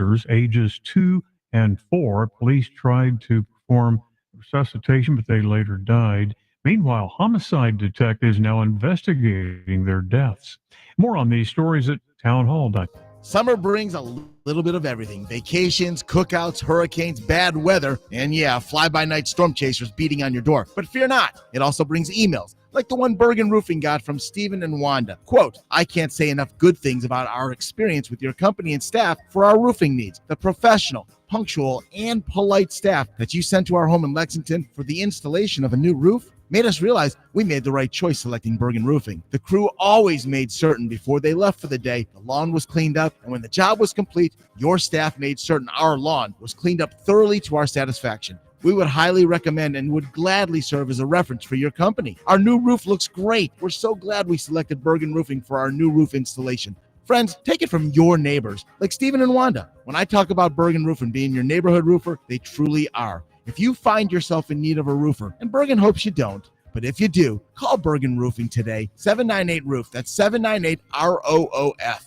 youngsters ages 2 and 4. Police tried to perform resuscitation, but they later died. Meanwhile, homicide detectives now investigating their deaths. More on these stories at townhall.com. Summer brings a little bit of everything. Vacations, cookouts, hurricanes, bad weather, and yeah, fly-by-night storm chasers beating on your door. But fear not, it also brings emails, like the one Bergen Roofing got from Stephen and Wanda. Quote, I can't say enough good things about our experience with your company and staff for our roofing needs. The professional, punctual, and polite staff that you sent to our home in Lexington for the installation of a new roof made us realize we made the right choice selecting Bergen Roofing. The crew always made certain before they left for the day the lawn was cleaned up, and when the job was complete, your staff made certain our lawn was cleaned up thoroughly to our satisfaction. We would highly recommend and would gladly serve as a reference for your company. Our new roof looks great. We're so glad we selected Bergen Roofing for our new roof installation. Friends, take it from your neighbors, like Stephen and Wanda. When I talk about Bergen Roofing being your neighborhood roofer, they truly are. If you find yourself in need of a roofer, and Bergen hopes you don't, but if you do, call Bergen Roofing today, 798-ROOF. That's 798-ROOF.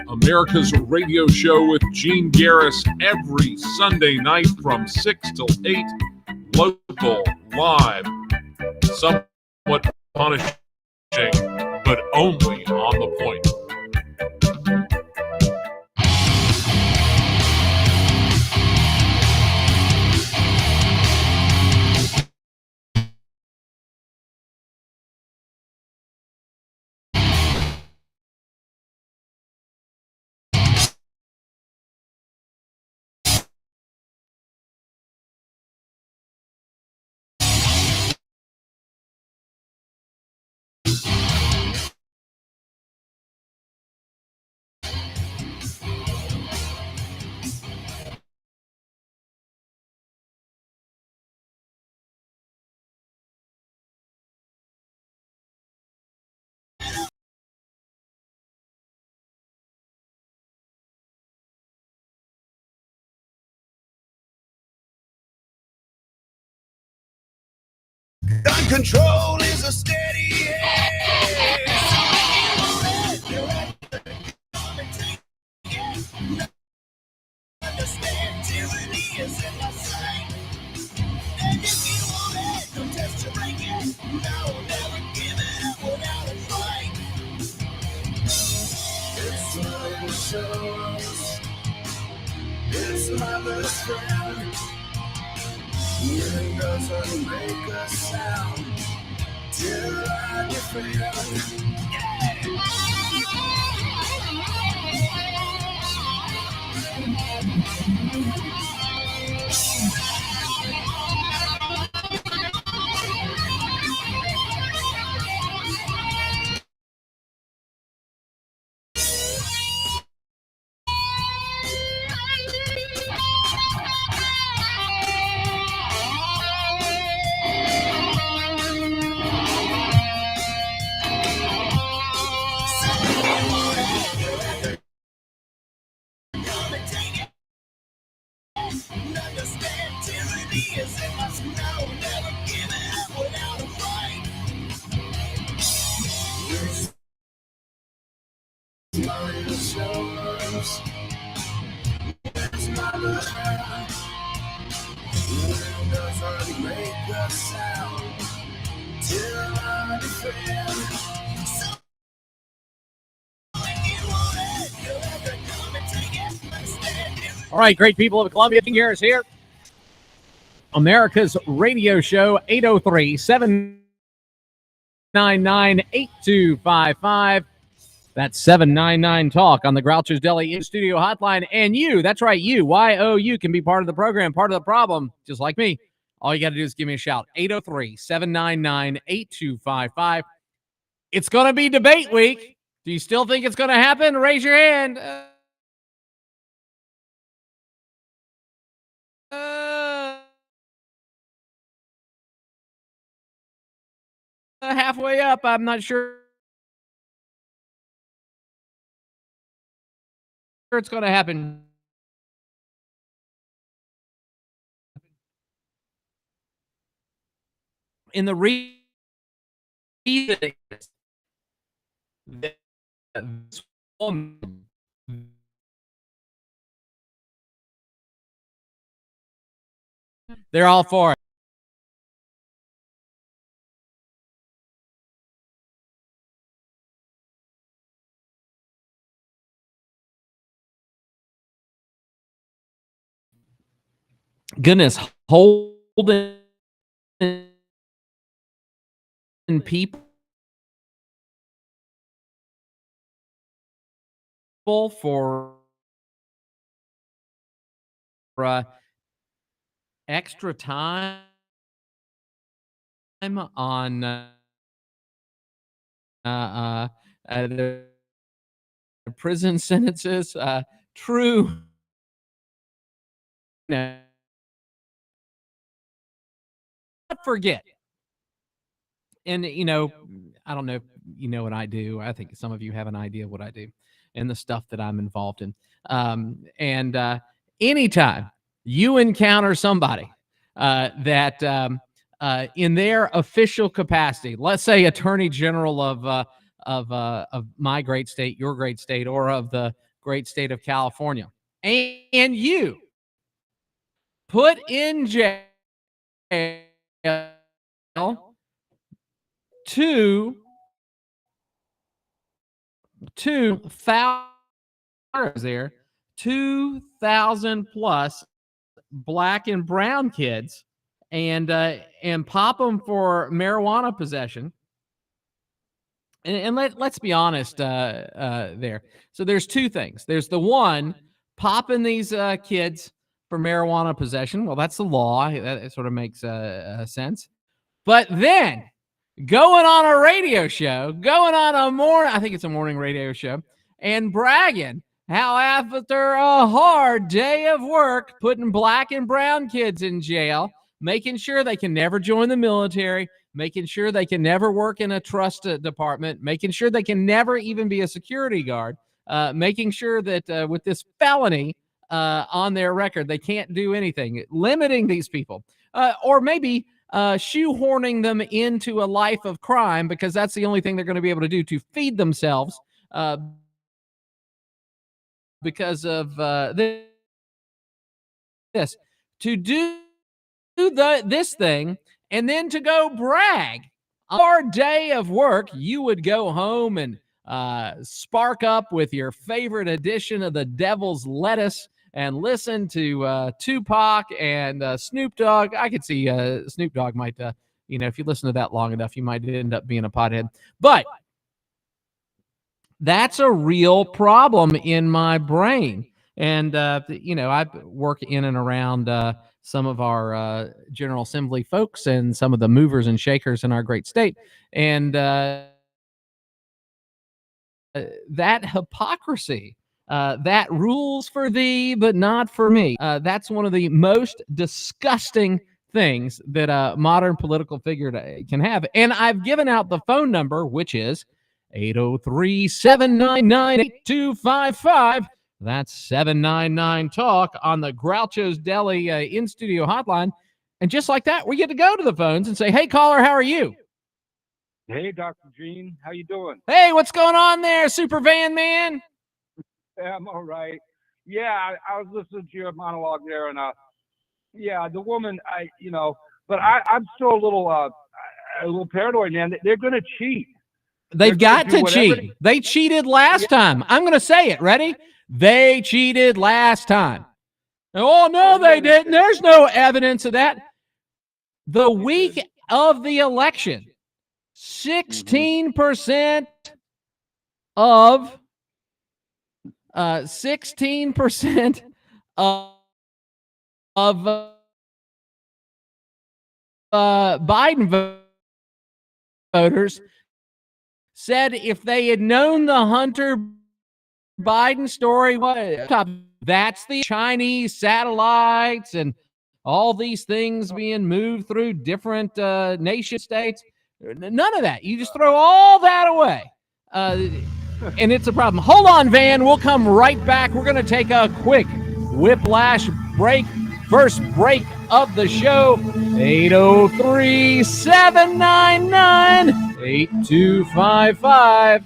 America's radio show with Gene Garris every Sunday night from 6 till 8. Local, live, somewhat punishing, but only on the point. Gun control is a steady hand. Understand tyranny is in my sight. And if you want it, don't test to break it. No, never give it up without a fight. It's my shows. It's my best friend. It doesn't make a sound till I defend. Understand tyranny is in us now. Never give it up without a fight. It's my shows. It's my love. It doesn't make a sound till I defend. So if you want it, you'll have to come and take it. Understand it. All right, great people of Columbia, Gene Garris here. America's radio show, 803-799-8255. That's 799-TALK on the Groucho's Deli in-studio hotline. And you, that's right, you, Y-O-U, can be part of the program, part of the problem, just like me. All you got to do is give me a shout, 803-799-8255. It's going to be debate week. Do you still think it's going to happen? Raise your hand. Halfway up, I'm not sure it's going to happen. In the reason that this woman, they're all for it. Goodness, holding people for extra time on the prison sentences. True. Not forget. And, you know, I don't know if you know what I do. I think some of you have an idea what I do and the stuff that I'm involved in. And anytime you encounter somebody that in their official capacity, let's say Attorney General of my great state, your great state, or of the great state of California, and you put in jail 2,000 plus black and brown kids, and pop them for marijuana possession. And let's be honest there. So there's two things. There's the one, popping these kids for marijuana possession. Well, that's the law. That sort of makes sense. But then going on a radio show, I think it's a morning radio show, and bragging how after a hard day of work, putting black and brown kids in jail, making sure they can never join the military, making sure they can never work in a trust department, making sure they can never even be a security guard, making sure that with this felony on their record, they can't do anything, limiting these people, or maybe shoehorning them into a life of crime because that's the only thing they're going to be able to do to feed themselves because of this. To do this thing and then to go brag. Our day of work, you would go home and spark up with your favorite edition of the Devil's Lettuce and listen to Tupac and Snoop Dogg. I could see Snoop Dogg might, if you listen to that long enough, you might end up being a pothead. But that's a real problem in my brain. And, I work in and around some of our General Assembly folks and some of the movers and shakers in our great state. And that hypocrisy, that rules for thee, but not for me. That's one of the most disgusting things that a modern political figure can have. And I've given out the phone number, which is 803-799-8255. That's 799-TALK on the Groucho's Deli in-studio hotline. And just like that, we get to go to the phones and say, hey, caller, how are you? Hey, Dr. Gene, how you doing? Hey, what's going on there, Super Van Man? Yeah, I'm all right. Yeah, I was listening to your monologue there, and yeah, the woman, but I'm still a little paranoid, man. They're going to cheat. They've got to cheat. They cheated last time. I'm going to say it. Ready? They cheated last time. Oh, no, they didn't. There's no evidence of that. The week of the election, 16% of 16% of Biden voters said if they had known the Hunter Biden story, that's the Chinese satellites and all these things being moved through different nation states. None of that. You just throw all that away. and it's a problem. Hold on, Van. We'll come right back. We're going to take a quick whiplash break. First break of the show. 803-799-8255.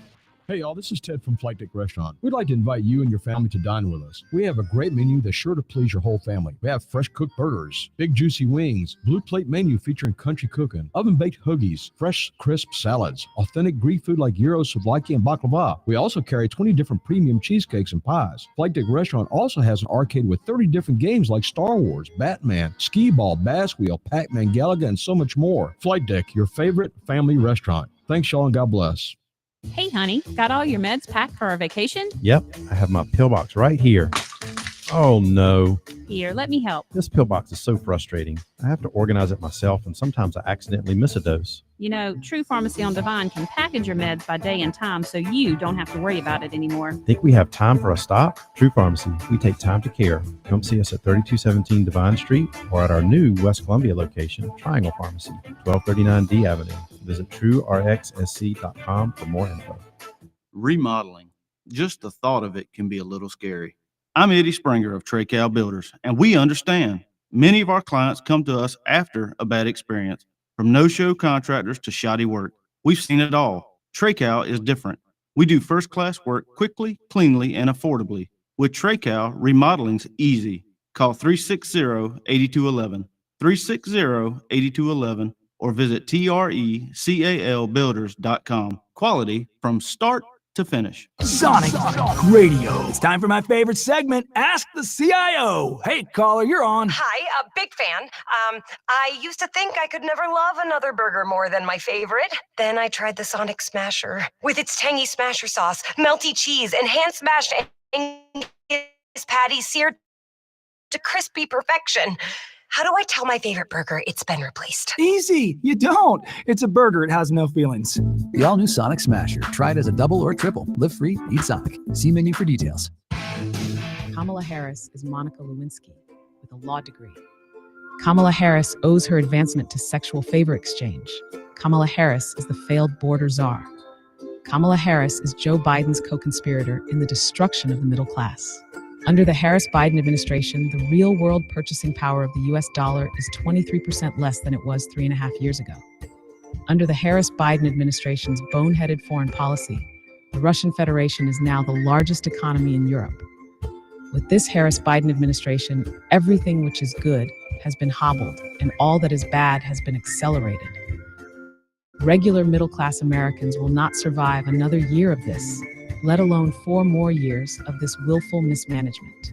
Hey, y'all, this is Ted from Flight Deck Restaurant. We'd like to invite you and your family to dine with us. We have a great menu that's sure to please your whole family. We have fresh cooked burgers, big juicy wings, blue plate menu featuring country cooking, oven-baked hoagies, fresh crisp salads, authentic Greek food like gyros, souvlaki, and baklava. We also carry 20 different premium cheesecakes and pies. Flight Deck Restaurant also has an arcade with 30 different games like Star Wars, Batman, Skee-Ball, Bass Wheel, Pac-Man, Galaga, and so much more. Flight Deck, your favorite family restaurant. Thanks, y'all, and God bless. Hey, honey, got all your meds packed for our vacation? Yep, I have my pillbox right here. Oh no. Here, let me help. This pillbox is so frustrating. I have to organize it myself, and sometimes I accidentally miss a dose. You know, True Pharmacy on Divine can package your meds by day and time so you don't have to worry about it anymore. Think we have time for a stop? True Pharmacy, we take time to care. Come see us at 3217 Divine Street or at our new West Columbia location, Triangle Pharmacy, 1239 D Avenue. Visit truerxsc.com for more info. Remodeling. Just the thought of it can be a little scary. I'm Eddie Springer of Trey-Cal Builders, and we understand. Many of our clients come to us after a bad experience, from no-show contractors to shoddy work. We've seen it all. Trey-Cal is different. We do first-class work quickly, cleanly, and affordably. With Trey-Cal, remodeling's easy. Call 360-8211, 360-8211, or visit trecalbuilders.com. Quality from start to finish. Sonic Radio. It's time for my favorite segment, Ask the CIO. Hey, caller, you're on. Hi, a big fan. I used to think I could never love another burger more than my favorite. Then I tried the Sonic Smasher with its tangy smasher sauce, melty cheese, and hand-smashed Angus patties seared to crispy perfection. How do I tell my favorite burger it's been replaced? Easy. You don't. It's a burger. It has no feelings. The all-new Sonic Smasher. Try it as a double or triple. Live free, eat Sonic. See menu for details. Kamala Harris is Monica Lewinsky with a law degree. Kamala Harris owes her advancement to sexual favor exchange. Kamala Harris is the failed border czar. Kamala Harris is Joe Biden's co-conspirator in the destruction of the middle class. Under the Harris-Biden administration, the real-world purchasing power of the U.S. dollar is 23% less than it was 3.5 years ago. Under the Harris-Biden administration's boneheaded foreign policy, the Russian Federation is now the largest economy in Europe. With this Harris-Biden administration, everything which is good has been hobbled, and all that is bad has been accelerated. Regular middle-class Americans will not survive another year of this, let alone 4 more years of this willful mismanagement.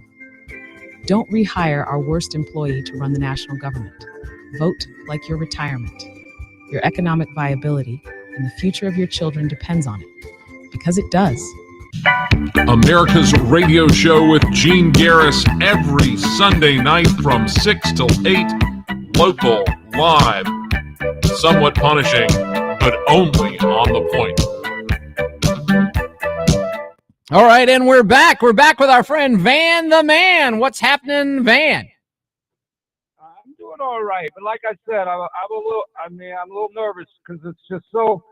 Don't rehire our worst employee to run the national government. Vote like your retirement. Your economic viability and the future of your children depends on it. Because it does. America's radio show with Gene Garris every Sunday night from 6 till 8. Local, live, somewhat punishing, but only on the point. All right, and we're back. We're back with our friend Van the Man. What's happening, Van? I'm doing all right, but like I said, I'm a little nervous because it's just so.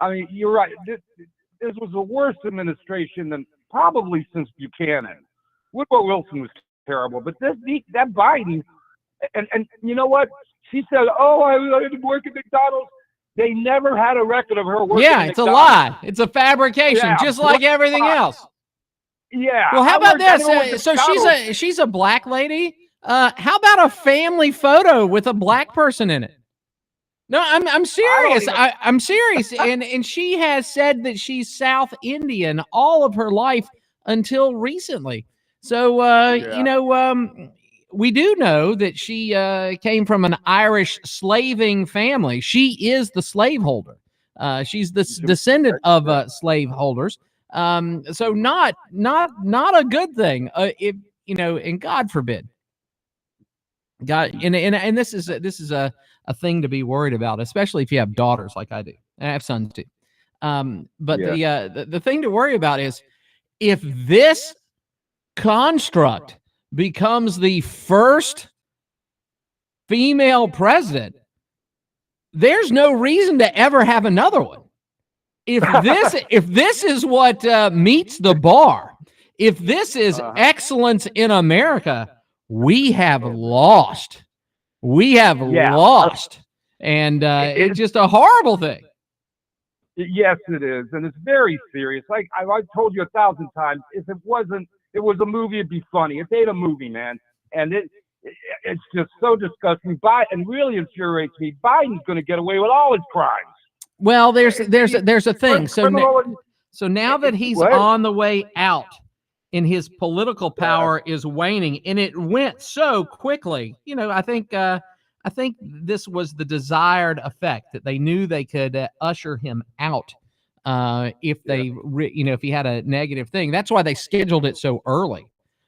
I mean, you're right. This was the worst administration than probably since Buchanan. Woodrow Wilson was terrible, but that Biden, and you know what? She said, "Oh, I didn't work at McDonald's." They never had a record of her working. Yeah, it's a lie. It's a fabrication, just like everything else. Yeah. Well, how about this? So she's a black lady. How about a family photo with a black person in it? No, I'm serious. I'm serious. And she has said that she's South Indian all of her life until recently. So we do know that she came from an Irish slaving family. She is the slaveholder. She's the descendant of slaveholders. So not a good thing. If and God forbid. God, and this is a thing to be worried about, especially if you have daughters like I do. I have sons too. But the thing to worry about is if this construct becomes the first female president, there's no reason to ever have another one. if this is what meets the bar, if this is excellence in America, we have lost. We have lost, and it's just a horrible thing. Yes, it is, and it's very serious. Like I've told you 1,000 times, if it was a movie, it'd be funny. It ain't a movie, man, and it's just so disgusting. And really infuriates me. Biden's going to get away with all his crimes. Well, there's a thing. So now that he's on the way out, and his political power is waning, and it went so quickly. You know, I think this was the desired effect, that they knew they could usher him out if they, if he had a negative thing. That's why they scheduled it so early.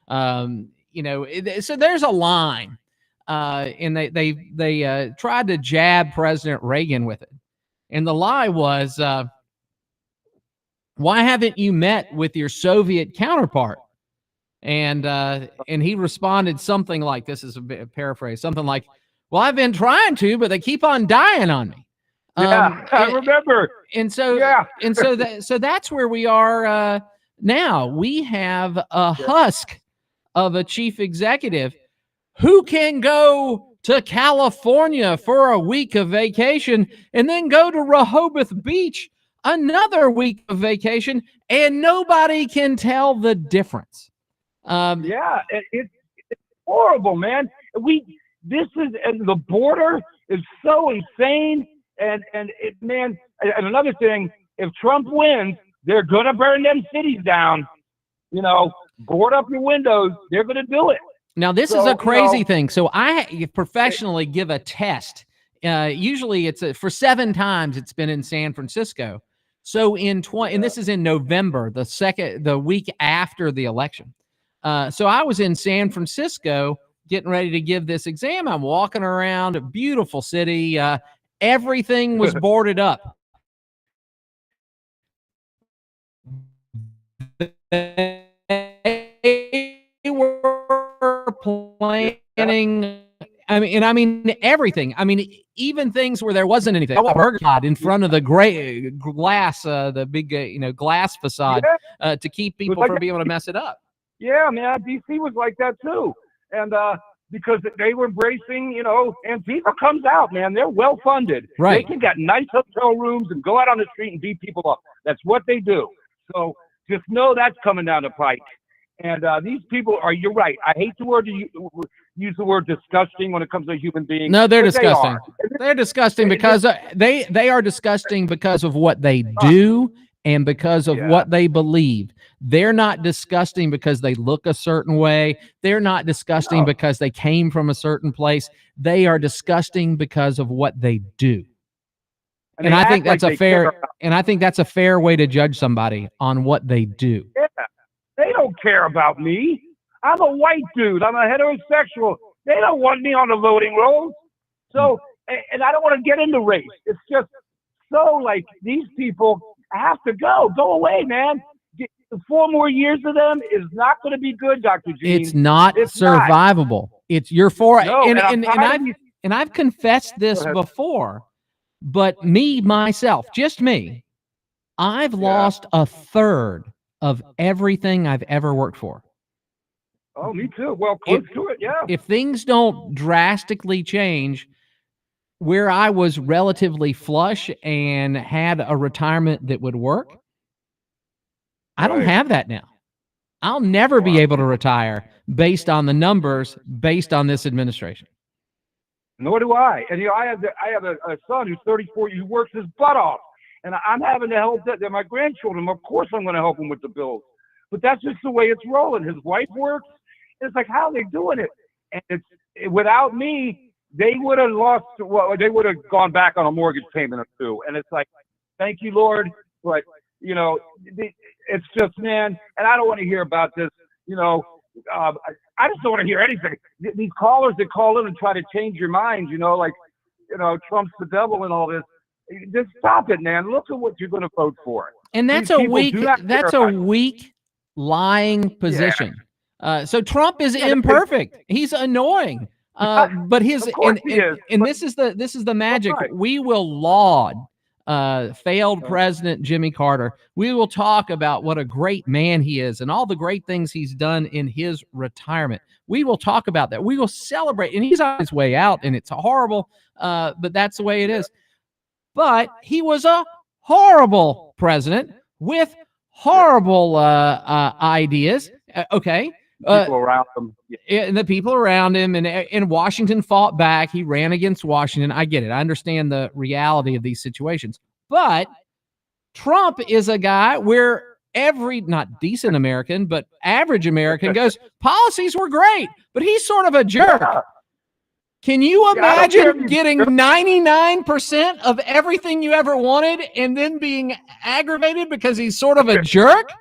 So there's a line, and they tried to jab President Reagan with it, and the lie was, why haven't you met with your Soviet counterpart? And he responded something like, this is a paraphrase, something like, well, I've been trying to, but they keep on dying on me. I remember. And so that's where we are now. We have a husk of a chief executive who can go to California for a week of vacation and then go to Rehoboth Beach another week of vacation, and nobody can tell the difference. It's horrible, man. And the border is so insane. And another thing, if Trump wins, they're going to burn them cities down. Board up your windows. They're going to do it. Now, this is a crazy thing. So I professionally give a test. Usually it's for 7 times it's been in San Francisco. So and this is in November, the week after the election. So I was in San Francisco getting ready to give this exam. I'm walking around a beautiful city. Everything was boarded up. They were planning. I mean everything. I mean, even things where there wasn't anything. A burger spot in front of the gray glass, the big glass facade, to keep people from being able to mess it up. Yeah, man, DC was like that too, and because they were embracing, Antifa comes out, man. They're well funded. Right. They can get nice hotel rooms and go out on the street and beat people up. That's what they do. So just know that's coming down the pike. And these people are. You're right. I hate the word use the word disgusting when it comes to human beings. No, they're disgusting. They're disgusting because they are disgusting because of what they do and because of what they believe. They're not disgusting because they look a certain way. They're not disgusting because they came from a certain place. They are disgusting because of what they do. And I think that's a fair way to judge somebody on what they do. Yeah. They don't care about me. I'm a white dude. I'm a heterosexual. They don't want me on the voting rolls. So, and I don't want to get into race. It's just so like these people have to go. Go away, man. 4 more years of them is not going to be good, Dr. Gene. It's not survivable. It's your for. No, and I've confessed this before, but myself, just me, I've lost a third of everything I've ever worked for. Oh, me too. Well, close to it, yeah. If things don't drastically change, where I was relatively flush and had a retirement that would work, I don't have that now. I'll never be able to retire based on the numbers, based on this administration. Nor do I. And I have a son who's 34, who works his butt off. And I'm having to help my grandchildren. Of course, I'm going to help them with the bills. But that's just the way it's rolling. His wife works. It's like, how are they doing it? And without me, they would have lost. Well, they would have gone back on a mortgage payment or 2. And it's like, thank you, Lord. But it's just, man. And I don't want to hear about this. I just don't want to hear anything. These callers that call in and try to change your mind. Trump's the devil and all this. Just stop it, man. Look at what you're going to vote for. And that's a weak lying position. Yeah. So Trump is imperfect. He's annoying. But his and this is the magic. We will laud failed President Jimmy Carter. We will talk about what a great man he is and all the great things he's done in his retirement. We will talk about that. We will celebrate, and he's on his way out, and it's horrible, but that's the way it is. But he was a horrible president with horrible ideas. Okay. People around him. And the people around him, and Washington fought back. He ran against Washington. I get it. I understand the reality of these situations. But Trump is a guy where every, not decent American, but average American goes, policies were great, but he's sort of a jerk. Yeah. Can you imagine getting 99% of everything you ever wanted and then being aggravated because he's sort of a jerk?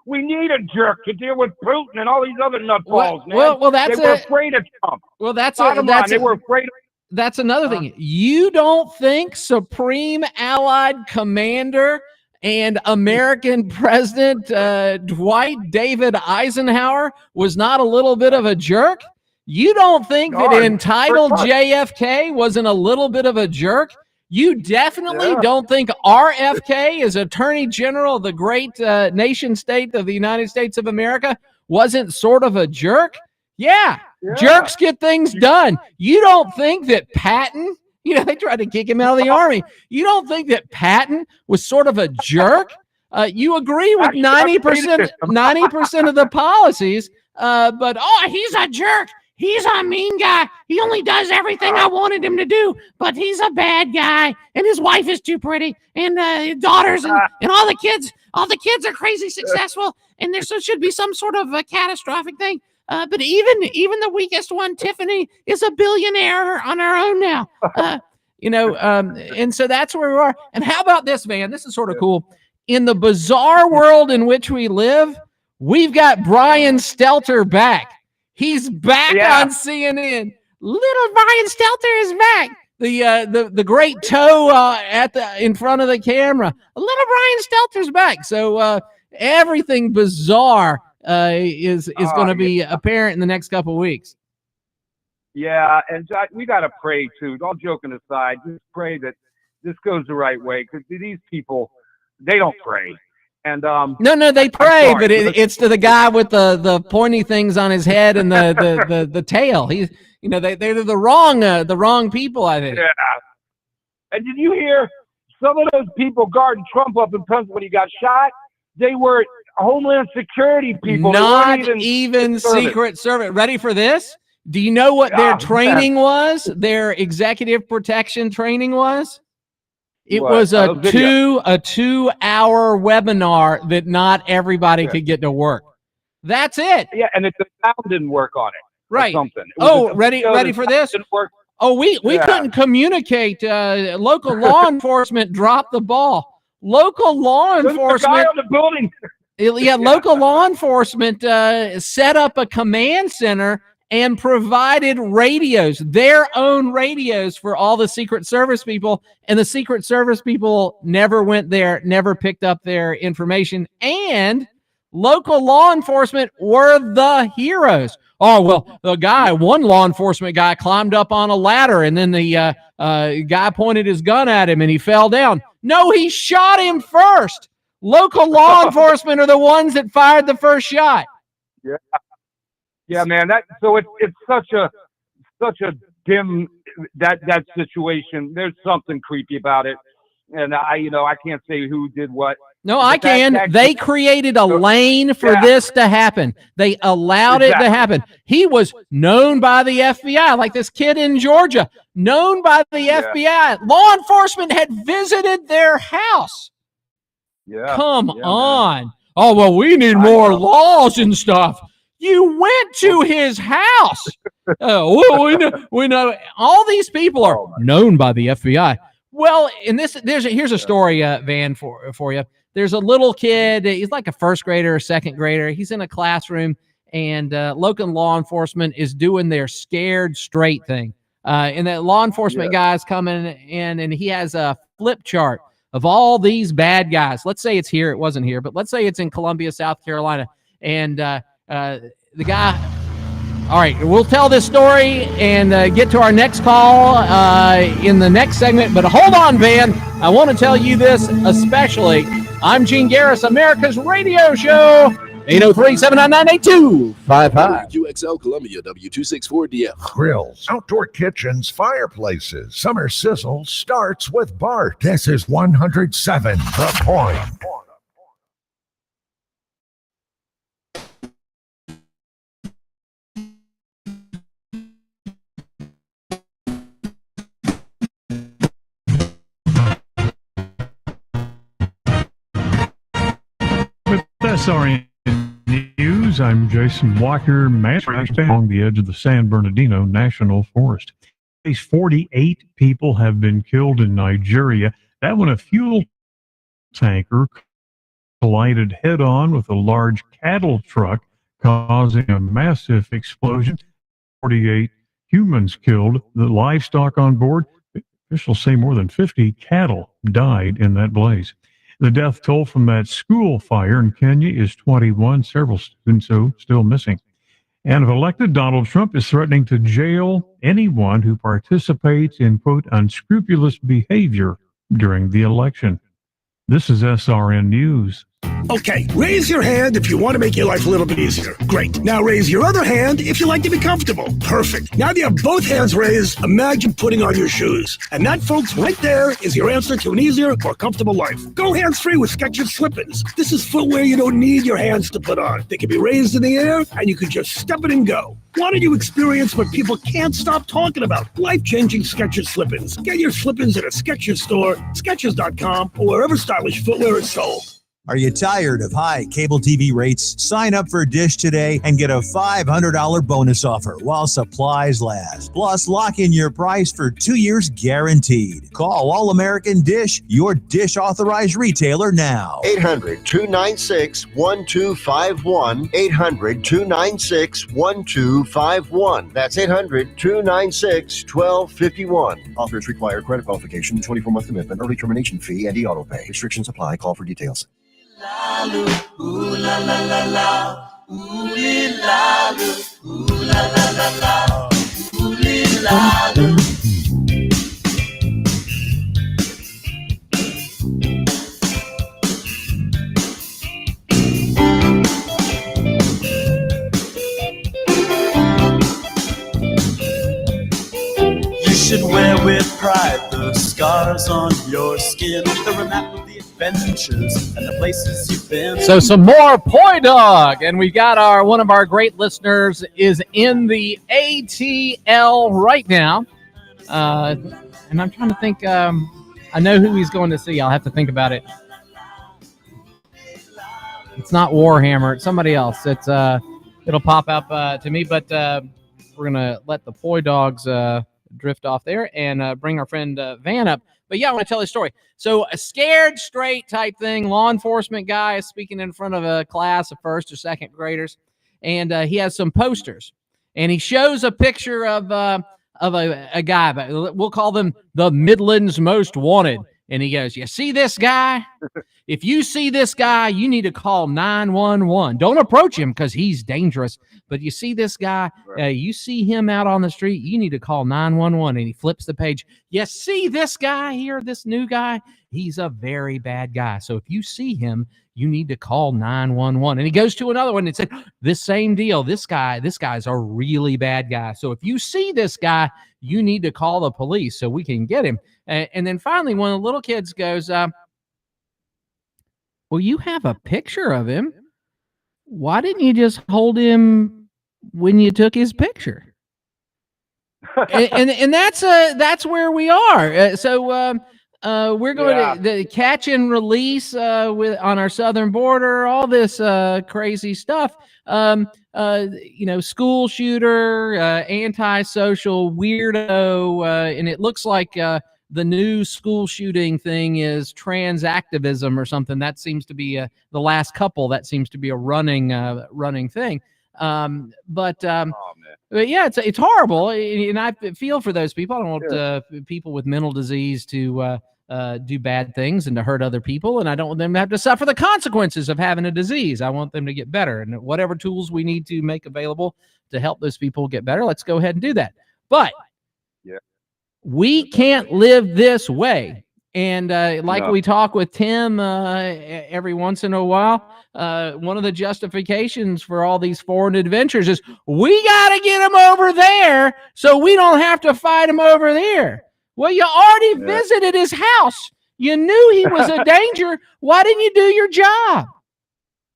We need a jerk to deal with Putin and all these other nutballs, man. Well, that's they were afraid of Trump. Well, that's they were afraid of. That's another thing. You don't think Supreme Allied Commander and American President Dwight David Eisenhower was not a little bit of a jerk? You don't think that entitled JFK wasn't a little bit of a jerk? You definitely don't think RFK, as Attorney General of the great nation state of the United States of America, wasn't sort of a jerk? Yeah. Jerks get things done. You don't think that Patton, they tried to kick him out of the Army. You don't think that Patton was sort of a jerk? You agree with 90% of the policies, but he's a jerk. He's a mean guy. He only does everything I wanted him to do, but he's a bad guy, and his wife is too pretty, and daughters and all the kids are crazy successful, and there should be some sort of a catastrophic thing. But even the weakest one, Tiffany, is a billionaire on her own now. And so that's where we are. And how about this, man? This is sort of cool. In the bizarre world in which we live, we've got Brian Stelter back. He's back on CNN. Little Brian Stelter is back. The great toe in front of the camera. Little Brian Stelter's back. So everything bizarre is going to be apparent in the next couple of weeks. Yeah, and we got to pray too. All joking aside, just pray that this goes the right way, because these people, they don't pray. And no, they pray, but it's to the guy with the pointy things on his head and the tail. He's they're the wrong people, I think. Yeah. And did you hear some of those people guarding Trump up in Pennsylvania when he got shot? They were Homeland Security people. Not even Secret Service. Ready for this? Do you know what their training was? Their executive protection training was? It was a 2-hour webinar that not everybody could get to work. That's it. Yeah, and the sound didn't work on it. Right. Something. Ready for this? We couldn't communicate. Local law enforcement dropped the ball. Local law enforcement. The guy on the building. Local law enforcement set up a command center and provided radios, their own radios, for all the Secret Service people. And the Secret Service people never went there, never picked up their information. And local law enforcement were the heroes. Oh, well, one law enforcement guy climbed up on a ladder, and then the guy pointed his gun at him and he fell down. No, he shot him first. Local law enforcement are the ones that fired the first shot. Yeah. Yeah, man. So it's such a dim that situation. There's something creepy about it, and I can't say who did what. No, I can. They created a lane for this to happen. They allowed it to happen. He was known by the FBI, like this kid in Georgia, known by the FBI. Law enforcement had visited their house. Yeah. Come on. Man. Oh, well, we need more laws and stuff. You went to his house. We know all these people are known by the FBI. Well, here's a story, Van, for you. There's a little kid. He's like a first grader or second grader. He's in a classroom, and local law enforcement is doing their scared straight thing. And that law enforcement guy's coming in, and he has a flip chart of all these bad guys. Let's say it's here. It wasn't here, but let's say it's in Columbia, South Carolina. And the guy All right, we'll tell this story and get to our next call in the next segment. But hold on, Van. I want to tell you this especially. I'm Gene Garris, America's radio show. 803-799-8255. WQXL Columbia, W264DF. Grills, outdoor kitchens, fireplaces. Summer sizzle starts with Bart. This is 107 The Point. With SRN News, I'm Jason Walker, along the edge of the San Bernardino National Forest. At least 48 people have been killed in Nigeria. That when a fuel tanker collided head-on with a large cattle truck, causing a massive explosion. 48 humans killed. The livestock on board, officials say more than 50 cattle died in that blaze. The death toll from that school fire in Kenya is 21, several students still missing. And if elected, Donald Trump is threatening to jail anyone who participates in, quote, unscrupulous behavior during the election. This is SRN News. Okay, raise your hand if you want to make your life a little bit easier. Great. Now raise your other hand if you like to be comfortable. Perfect. Now that you have both hands raised, imagine putting on your shoes. And that, folks, right there is your answer to an easier, more comfortable life. Go hands-free with Skechers Slip-ins. This is footwear you don't need your hands to put on. They can be raised in the air, and you can just step it and go. Why don't you experience what people can't stop talking about? Life-changing Skechers Slip-ins. Get your Slip-ins at a Skechers store, Skechers.com, or wherever stylish footwear is sold. Are you tired of high cable TV rates? Sign up for Dish today and get a $500 bonus offer while supplies last. Plus, lock in your price for 2 years guaranteed. Call All American Dish, your Dish authorized retailer now. 800-296-1251. 800-296-1251. That's 800-296-1251. Offers require credit qualification, 24-month commitment, early termination fee, and e-auto pay. Restrictions apply. Call for details. Ooh la la la la, ooh la la, ooh la la la la, ooh la la. You should wear with pride the scars on your skin, the remap of the adventures and the places you've been. So some more Poi Dog, and we got one of our great listeners is in the ATL right now, and I'm trying to think. I know who he's going to see. I'll have to think about it. It's not Warhammer. It's somebody else. It'll pop up to me, but we're gonna let the Poi Dogs drift off there and bring our friend Van up. But yeah, I want to tell his story. So a scared straight type thing, law enforcement guy is speaking in front of a class of first or second graders, and he has some posters, and he shows a picture of a guy, but we'll call them the Midland's Most Wanted. And he goes, "You see this guy? If you see this guy, you need to call 911. Don't approach him because he's dangerous. But you see this guy, you see him out on the street, you need to call 911. And he flips the page. You see this guy here, this new guy? He's a very bad guy. So if you see him, you need to call 911. And he goes to another one and said, this same deal. This guy's a really bad guy. So if you see this guy, you need to call the police so we can get him. And then finally, one of the little kids goes, well, you have a picture of him. Why didn't you just hold him when you took his picture? and that's where we are. So we're going to catch and release on our southern border, all this crazy stuff. School shooter, antisocial weirdo, and it looks like the new school shooting thing is trans activism or something. That seems to be the last couple. That seems to be a running thing. But yeah, it's horrible, and I feel for those people. I don't want people with mental disease to do bad things and to hurt other people, and I don't want them to have to suffer the consequences of having a disease. I want them to get better, and whatever tools we need to make available to help those people get better, let's go ahead and do that. But we can't live this way. And we talk with Tim every once in a while, one of the justifications for all these foreign adventures is we got to get them over there so we don't have to fight them over there. Well, you already visited his house. You knew he was a danger. Why didn't you do your job?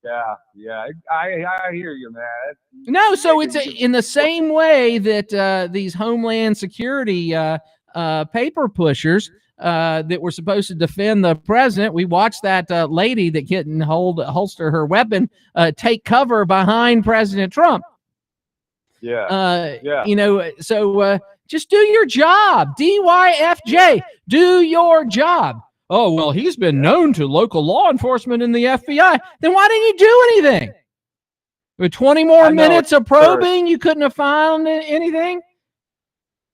Yeah. I hear you, man. No, so it's in the same way that these Homeland Security paper pushers that were supposed to defend the president. We watched that lady that couldn't holster her weapon take cover behind President Trump. So just do your job. DYFJ, do your job. Oh, well, he's been known to local law enforcement in the FBI. Then why didn't you do anything? With 20 more minutes of probing, you couldn't have found anything?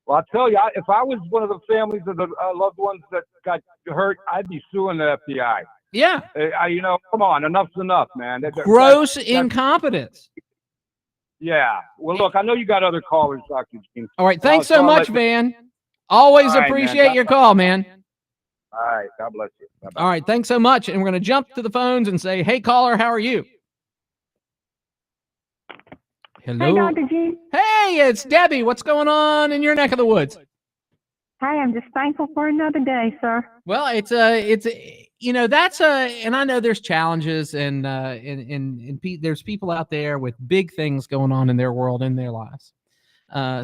Well, I'll tell you, if I was one of the families of the loved ones that got hurt, I'd be suing the FBI. Yeah. Come on, enough's enough, man. Gross incompetence. Yeah. Well, look, I know you got other callers, Dr. Gene. All right. Thanks so much, Van. Always appreciate your call, man. All right. God bless you. Bye-bye. All right. Thanks so much. And we're going to jump to the phones and say, hey, caller, how are you? Hello. Hey, Dr. G. Hey, it's Debbie. What's going on in your neck of the woods? Hi, I'm just thankful for another day, sir. Well, and I know there's challenges and there's people out there with big things going on in their world, in their lives.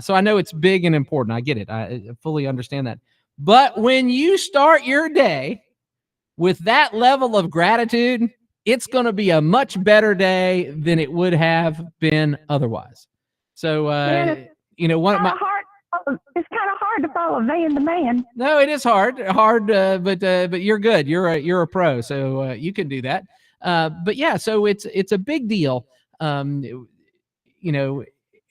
So I know it's big and important. I get it. I fully understand that. But when you start your day with that level of gratitude, it's going to be a much better day than it would have been otherwise. So, it's kind of hard to follow Van the man. No, it is hard, but you're good. You're a pro, so you can do that. But yeah, so it's a big deal. And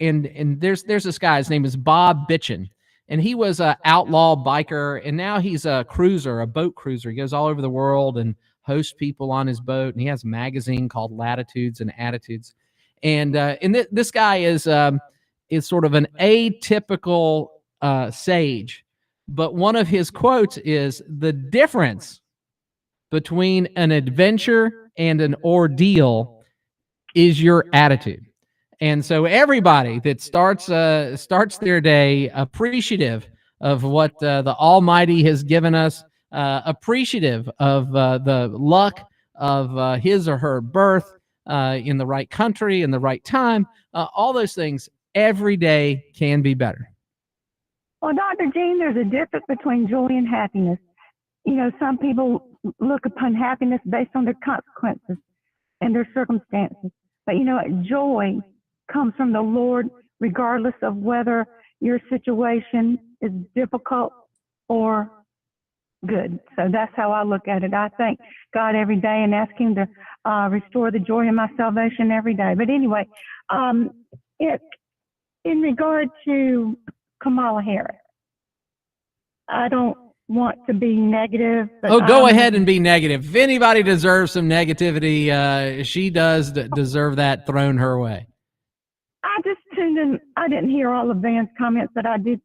there's this guy. His name is Bob Bitchin, and he was an outlaw biker, and now he's a cruiser, a boat cruiser. He goes all over the world and hosts people on his boat, and he has a magazine called Latitudes and Attitudes. And this guy is sort of an atypical sage, but one of his quotes is, the difference between an adventure and an ordeal is your attitude. And so everybody that starts their day appreciative of what the Almighty has given us, appreciative of the luck of his or her birth in the right country, in the right time, all those things, every day can be better. Well, Dr. Gene, there's a difference between joy and happiness. Some people look upon happiness based on their consequences and their circumstances. But joy comes from the Lord, regardless of whether your situation is difficult or good. So that's how I look at it. I thank God every day and ask him to restore the joy in my salvation every day. But anyway, in regard to Kamala Harris, I don't want to be negative. But go ahead and be negative. If anybody deserves some negativity, she does deserve that thrown her way. I just tuned in. I didn't hear all of Van's comments, but I do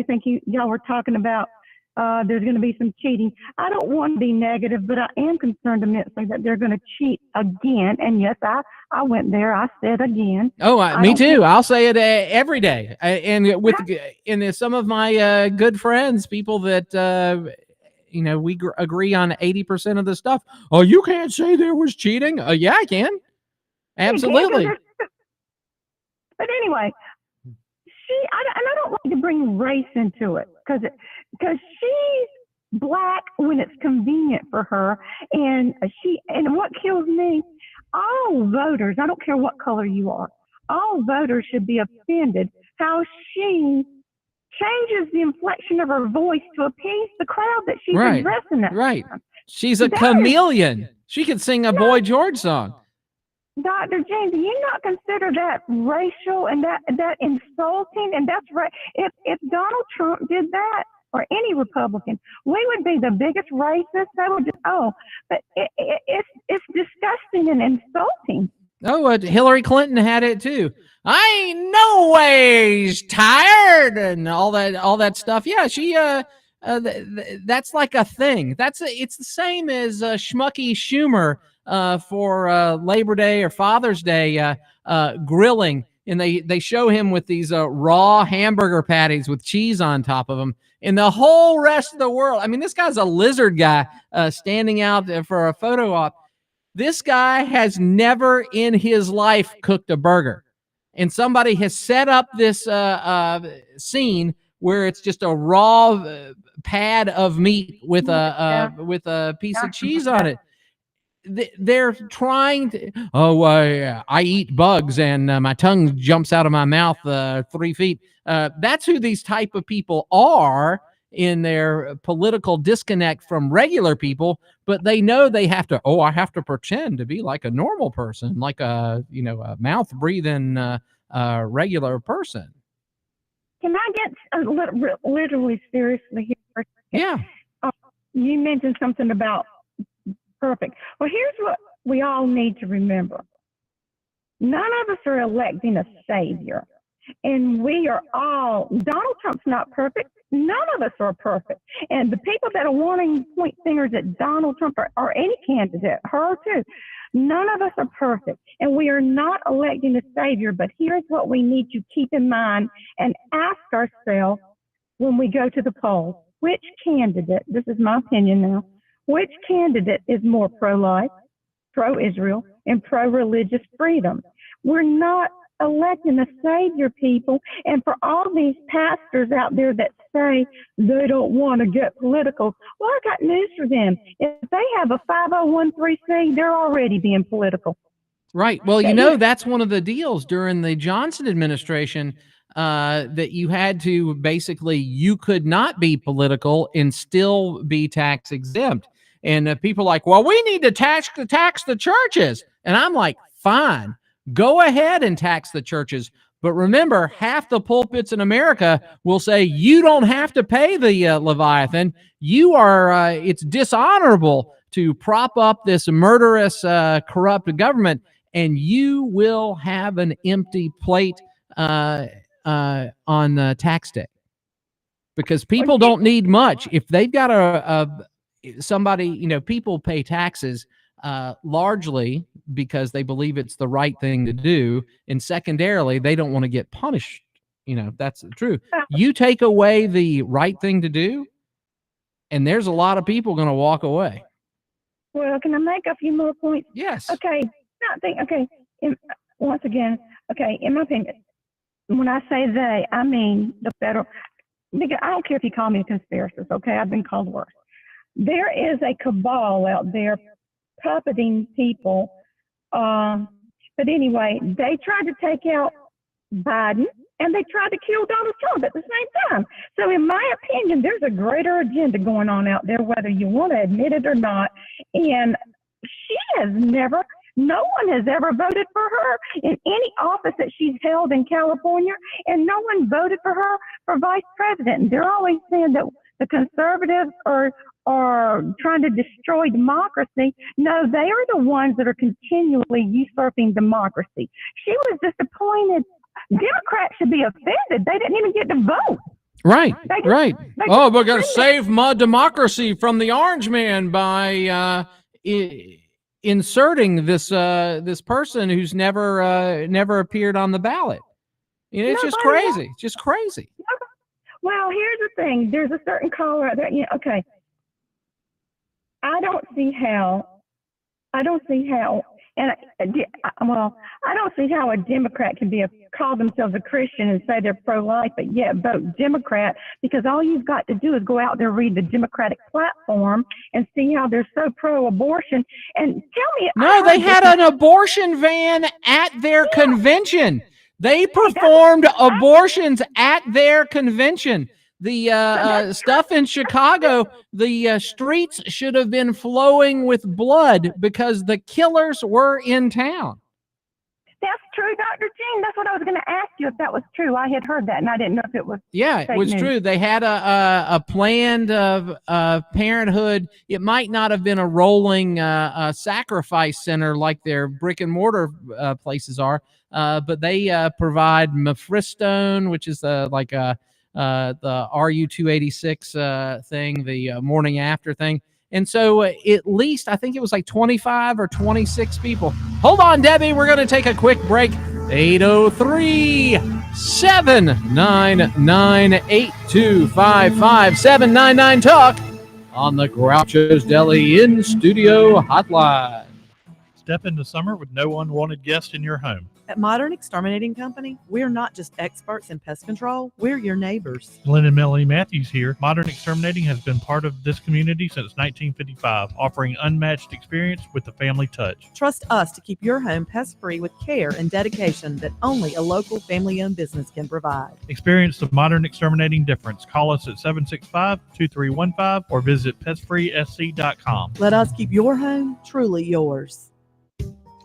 think y'all were talking about there's going to be some cheating. I don't want to be negative, but I am concerned immensely that they're going to cheat again. And yes, I went there. I said again. Oh, me too. I'll say it every day. And with some of my good friends, people that we agree on 80% of the stuff. Oh, you can't say there was cheating. Yeah, I can. Absolutely. But anyway, I don't like to bring race into it because she's black when it's convenient for her, and what kills me, all voters, I don't care what color you are, all voters should be offended how she changes the inflection of her voice to appease the crowd that she's addressing at. Right. She's a chameleon. She could sing a Boy George song. Dr. James, do you not consider that racial and that insulting? And that's right. If Donald Trump did that, or any Republican, we would be the biggest racists. They would just, but it's disgusting and insulting. Oh, Hillary Clinton had it too. I ain't no ways tired and all that stuff. Yeah, she that's like a thing. It's the same as Schmucky Schumer for Labor Day or Father's Day grilling, and they show him with these raw hamburger patties with cheese on top of them, and the whole rest of the world. I mean, this guy's a lizard guy standing out for a photo op. This guy has never in his life cooked a burger. And somebody has set up this scene where it's just a raw pad of meat with a piece of cheese on it. They're trying to, I eat bugs and my tongue jumps out of my mouth 3 feet. That's who these type of people are in their political disconnect from regular people, but they know they have to, I have to pretend to be like a normal person, like a mouth breathing regular person. Can I get literally seriously here for a second? Yeah. You mentioned something about perfect. Well, here's what we all need to remember. None of us are electing a savior. And we are all, Donald Trump's not perfect. None of us are perfect. And the people that are wanting to point fingers at Donald Trump or any candidate, her too, none of us are perfect. And we are not electing a savior, but here's what we need to keep in mind and ask ourselves when we go to the polls. Which candidate, this is my opinion now, which candidate is more pro-life, pro-Israel, and pro-religious freedom? We're not electing a savior, people. And for all these pastors out there that say they don't want to get political, well, I got news for them. If they have a 501(c), they're already being political. Right. Well, that's one of the deals during the Johnson administration, that you had to basically, you could not be political and still be tax exempt. And people are like, well, we need to tax the churches. And I'm like, fine. Go ahead and tax the churches. But remember, half the pulpits in America will say you don't have to pay the Leviathan. You are, it's dishonorable to prop up this murderous, corrupt government, and you will have an empty plate on tax day. Because people don't need much. If they've got somebody, people pay taxes largely because they believe it's the right thing to do, and secondarily they don't want to get punished. That's true. You take away the right thing to do, and there's a lot of people going to walk away. Well, can I make a few more points? Yes. Okay. Once again, in my opinion, when I say they, I mean the federal, because I don't care if you call me a conspiracist, okay? I've been called worse. There is a cabal out there puppeting people. But anyway, they tried to take out Biden and they tried to kill Donald Trump at the same time. So in my opinion, there's a greater agenda going on out there, whether you want to admit it or not. And no one has ever voted for her in any office that she's held in California, and no one voted for her for vice president. And they're always saying that the conservatives are trying to destroy democracy. No, they are the ones that are continually usurping democracy. She was disappointed. Democrats should be offended. They didn't even get to vote. Right, right. We're going to save my democracy from the orange man by inserting this person who's never appeared on the ballot. It's just crazy. It's just crazy. Well, here's the thing. There's a certain caller out there. Okay. I don't see how, I don't see how a Democrat can call themselves a Christian and say they're pro-life, but yet vote Democrat, because all you've got to do is go out there, read the Democratic platform, and see how they're so pro-abortion. And tell me, no, they had an abortion van at their convention. They performed abortions at their convention. The stuff in Chicago, the streets should have been flowing with blood because the killers were in town. That's true, Dr. Jean. That's what I was going to ask you if that was true. I had heard that, and I didn't know if it was. Yeah, it fake was news. true. They had a planned parenthood. It might not have been a rolling sacrifice center like their brick and mortar places are, but they provide mifepristone, which is the RU-286 thing, the morning after thing. And so at least I think it was like 25 or 26 people. Hold on, Debbie. We're going to take a quick break. 803-799-8255-799-TALK on the Groucho's Deli in-studio hotline. Step into summer with no unwanted guests in your home. At Modern Exterminating Company, we're not just experts in pest control, we're your neighbors. Glenn and Melanie Matthews here. Modern Exterminating has been part of this community since 1955, offering unmatched experience with the family touch. Trust us to keep your home pest-free with care and dedication that only a local family-owned business can provide. Experience the Modern Exterminating difference. Call us at 765-2315 or visit pestfreesc.com. Let us keep your home truly yours.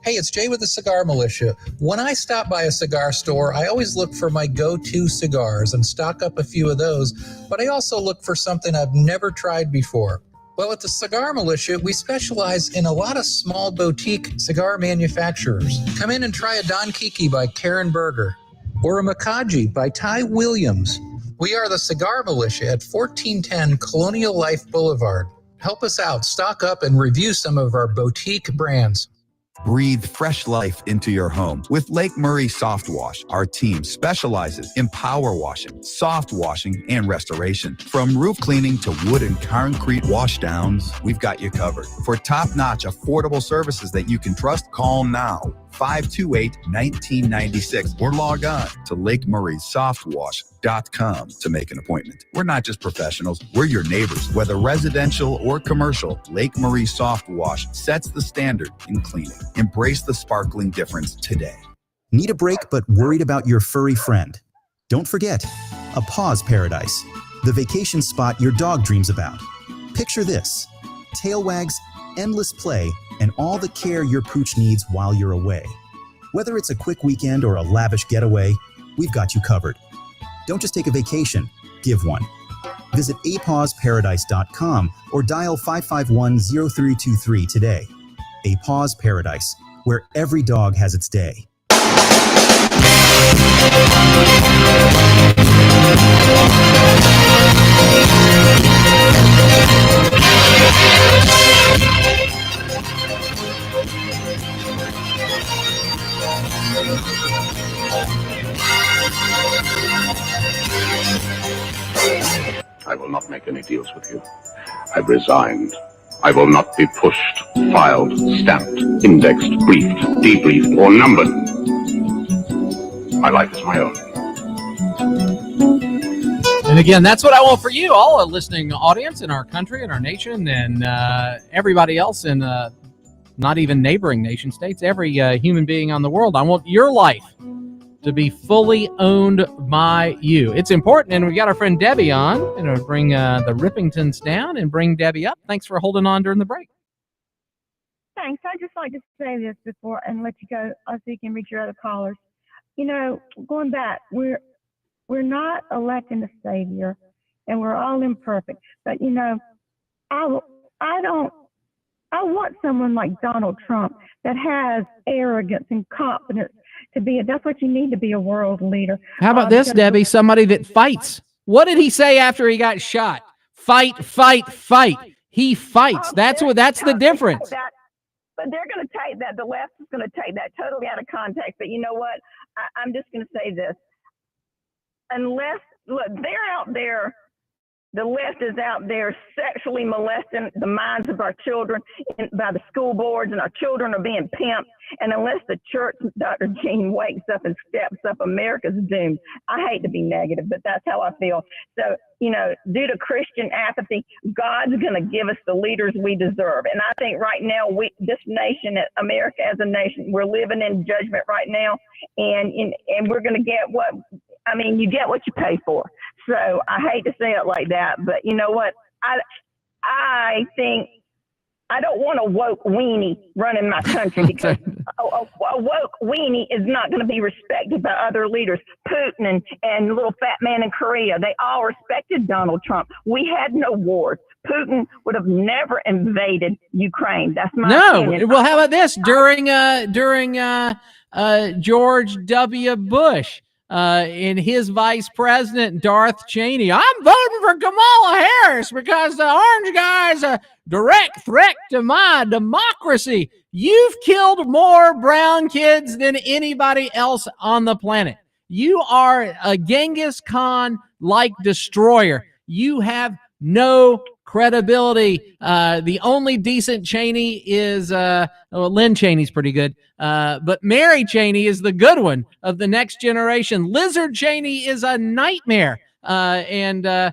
Hey, it's Jay with the Cigar Militia. When I stop by a cigar store, I always look for my go-to cigars and stock up a few of those, but I also look for something I've never tried before. Well, at the Cigar Militia, we specialize in a lot of small boutique cigar manufacturers. Come in and try a Don Kiki by Karen Berger or a Makaji by Ty Williams. We are the Cigar Militia at 1410 Colonial Life Boulevard. Help us out, stock up, and review some of our boutique brands. Breathe fresh life into your home with Lake Murray Soft Wash. Our team specializes in power washing, soft washing, and restoration. From roof cleaning to wood and concrete washdowns, we've got you covered. For top-notch, affordable services that you can trust, call now. 528-1996 or log on to LakeMurraySoftWash.com to make an appointment. We're not just professionals, we're your neighbors. Whether residential or commercial, Lake Murray Soft Wash sets the standard in cleaning. Embrace the sparkling difference today. Need a break but worried about your furry friend? Don't forget, a Paws Paradise, the vacation spot your dog dreams about. Picture this: tail wags, endless play, and all the care your pooch needs while you're away. Whether it's a quick weekend or a lavish getaway, we've got you covered. Don't just take a vacation, give one. Visit apawsparadise.com or dial 551-0323 today. A Paws Paradise, where every dog has its day. I will not make any deals with you. I've resigned. I will not be pushed, filed, stamped, indexed, briefed, debriefed, or numbered. My life is my own. And again, that's what I want for you, all a listening audience in our country and our nation and everybody else in not even neighboring nation states, every human being on the world. I want your life to be fully owned by you. It's important, and we got our friend Debbie on, and we'll bring the Rippingtons down and bring Debbie up. Thanks for holding on during the break. Thanks. I'd just like to say this before and let you go so you can reach your other callers. You know, going back, we're not electing a savior, and we're all imperfect. But you know, I want someone like Donald Trump that has arrogance and confidence to be. That's what you need to be a world leader. How about this, Debbie? Somebody that fights. What did he say after he got shot? Fight, fight, fight. He fights. That's the difference. But they're going to take that. The left is going to take that totally out of context. But you know what? I'm just going to say this. Unless, look, they're out there, the left is out there sexually molesting the minds of our children by the school boards, and our children are being pimped. And unless the church, Dr. Jean, wakes up and steps up, America's doomed. I hate to be negative, but that's how I feel. So, you know, due to Christian apathy, God's going to give us the leaders we deserve. And I think right now, this nation, America as a nation, we're living in judgment right now. And we're going to get you get what you pay for. So I hate to say it like that, but you know what? I think I don't want a woke weenie running my country because a a woke weenie is not going to be respected by other leaders. Putin and little fat man in Korea, they all respected Donald Trump. We had no wars. Putin would have never invaded Ukraine. That's my opinion. Well, how about this? During George W. Bush and his vice president, Darth Cheney, I'm voting for Kamala Harris because the orange guy is a direct threat to my democracy. You've killed more brown kids than anybody else on the planet. You are a Genghis Khan-like destroyer. You have no credibility. The only decent Cheney is Lynn Cheney's pretty good, but Mary Cheney is the good one of the next generation. Lizard Cheney is a nightmare. I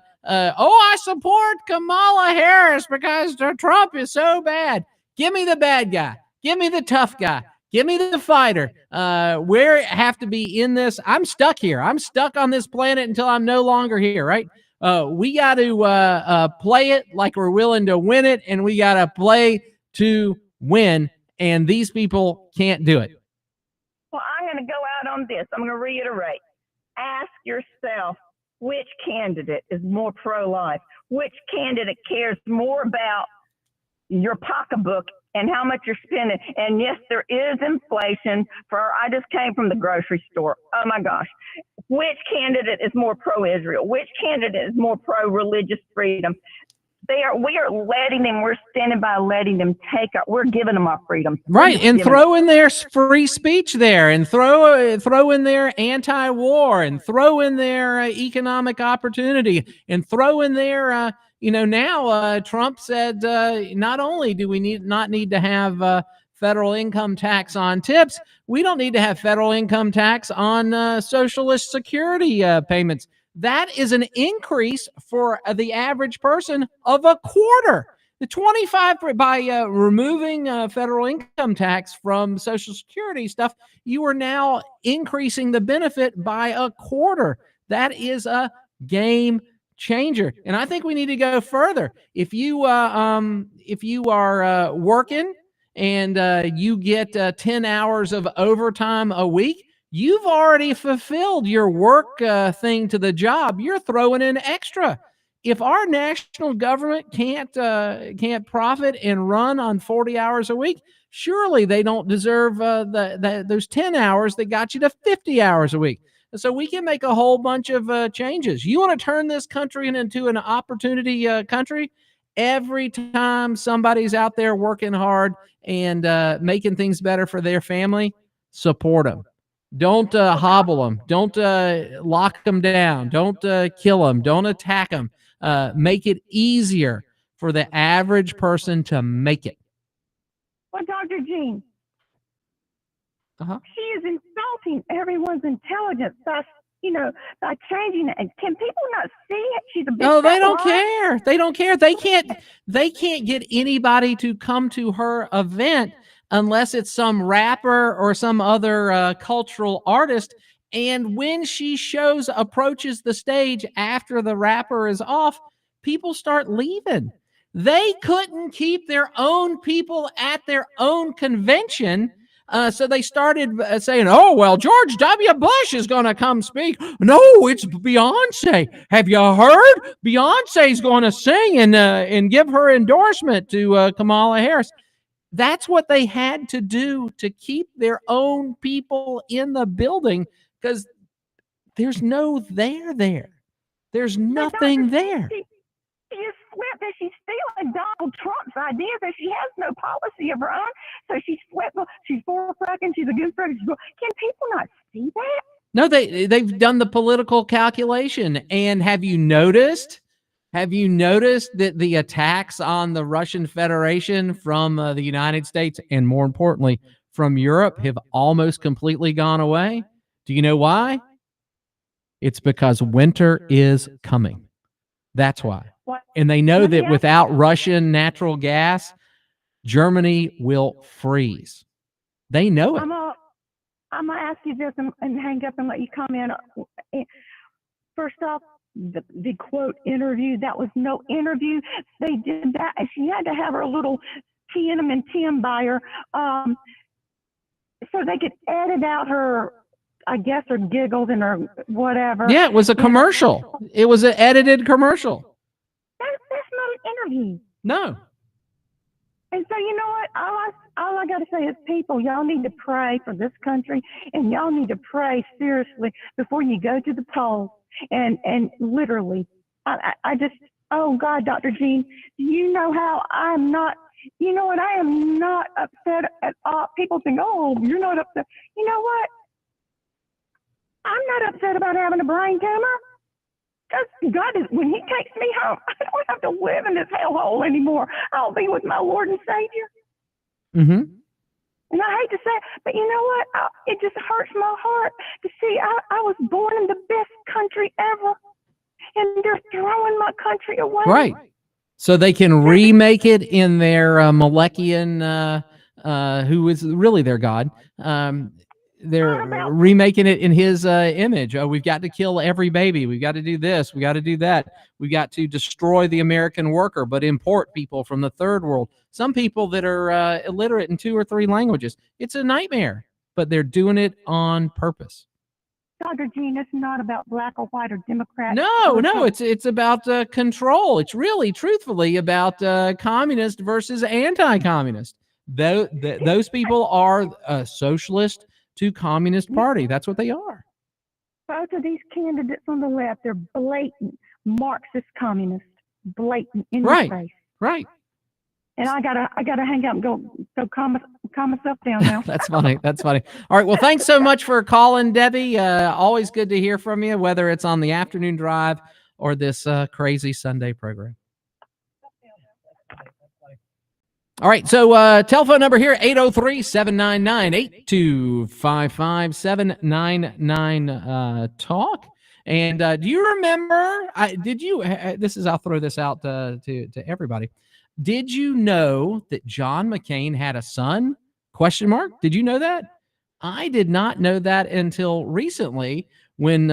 support Kamala Harris because Trump is so bad. Give me the bad guy. Give me the tough guy. Give me the fighter. We have to be in this. I'm stuck here. I'm stuck on this planet until I'm no longer here, right? We got to play it like we're willing to win it, and we got to play to win, and these people can't do it. Well, I'm going to go out on this. I'm going to reiterate. Ask yourself which candidate is more pro-life, which candidate cares more about your pocketbook and how much you're spending. And yes, there is inflation. I just came from the grocery store. Oh my gosh. Which candidate is more pro-Israel? Which candidate is more pro-religious freedom? We are letting them, we're standing by letting them we're giving them our freedom. Right, and throw in their free speech there, and throw in their anti-war, and throw in their economic opportunity, and throw in their, now Trump said not only do we not need to have federal income tax on tips, we don't need to have federal income tax on socialist security payments. That is an increase for the average person of a quarter. The 25 by removing federal income tax from Social Security stuff, you are now increasing the benefit by a quarter. That is a game changer, and I think we need to go further. If you are working and you get 10 hours of overtime a week, you've already fulfilled your work thing to the job. You're throwing in extra. If our national government can't profit and run on 40 hours a week, surely they don't deserve those 10 hours that got you to 50 hours a week. So we can make a whole bunch of changes. You want to turn this country into an opportunity country? Every time somebody's out there working hard and making things better for their family, support them. Don't hobble them. Don't lock them down. Don't kill them. Don't attack them. Make it easier for the average person to make it. Well, Dr. Jean, she is insulting everyone's intelligence by changing it. And can people not see it? She's a big No, they don't liar. care. They don't care. They can't get anybody to come to her event unless it's some rapper or some other cultural artist. And when she approaches the stage after the rapper is off, people start leaving. They couldn't keep their own people at their own convention. So they started saying, oh, well, George W. Bush is going to come speak. No, it's Beyonce. Have you heard? Beyonce's going to sing and give her endorsement to Kamala Harris. That's what they had to do to keep their own people in the building because there's no there there. There's nothing there. She is flipped that she's stealing Donald Trump's ideas that she has no policy of her own. So she's flipped. She's for fracking. She's against fracking. Can people not see that? No, they've done the political calculation. And have you noticed that the attacks on the Russian Federation from the United States and more importantly from Europe have almost completely gone away? Do you know why? It's because winter is coming. That's why. And they know that without Russian natural gas, Germany will freeze. They know it. I'm going to ask you this and hang up and let you comment. First off, the quote interview, that was no interview. They did that. She had to have her little Tiananmen Tim buyer. so they could edit out her, I guess, her giggles and her whatever. Yeah, it was a commercial. It was an edited commercial. That's not an interview. No. And so, you know what? All I got to say is, people, y'all need to pray for this country, and y'all need to pray seriously before you go to the polls. And literally, I just, oh God, Dr. Jean, do you know how I'm not, you know what? I am not upset at all. People think, oh, you're not upset. You know what? I'm not upset about having a brain tumor. Because God is, when He takes me home, I don't have to live in this hellhole anymore. I'll be with my Lord and Savior. Mm-hmm. And I hate to say it, but you know what? It just hurts my heart to see I was born in the best country ever, and they're throwing my country away. Right. So they can remake it in their Malekian, who is really their god. They're remaking it in his image. Oh, we've got to kill every baby. We've got to do this. We got to do that. We got to destroy the American worker, but import people from the third world. Some people that are illiterate in 2 or 3 languages. It's a nightmare, but they're doing it on purpose. Dr. Jean, it's not about black or white or Democrat. No, it's about control. It's really, truthfully, about communist versus anti-communist. Those people are socialist to communist party. That's what they are. Both of these candidates on the left, they're blatant Marxist communists. Blatant in your face. Right. And I gotta hang up and go calm myself down now. That's funny. All right. Well, thanks so much for calling, Debbie. Always good to hear from you, whether it's on the afternoon drive or this crazy Sunday program. All right, so telephone number here, 803-799-8255-799-TALK. And do you remember, I'll throw this out to everybody. Did you know that John McCain had a son? ? Did you know that? I did not know that until recently when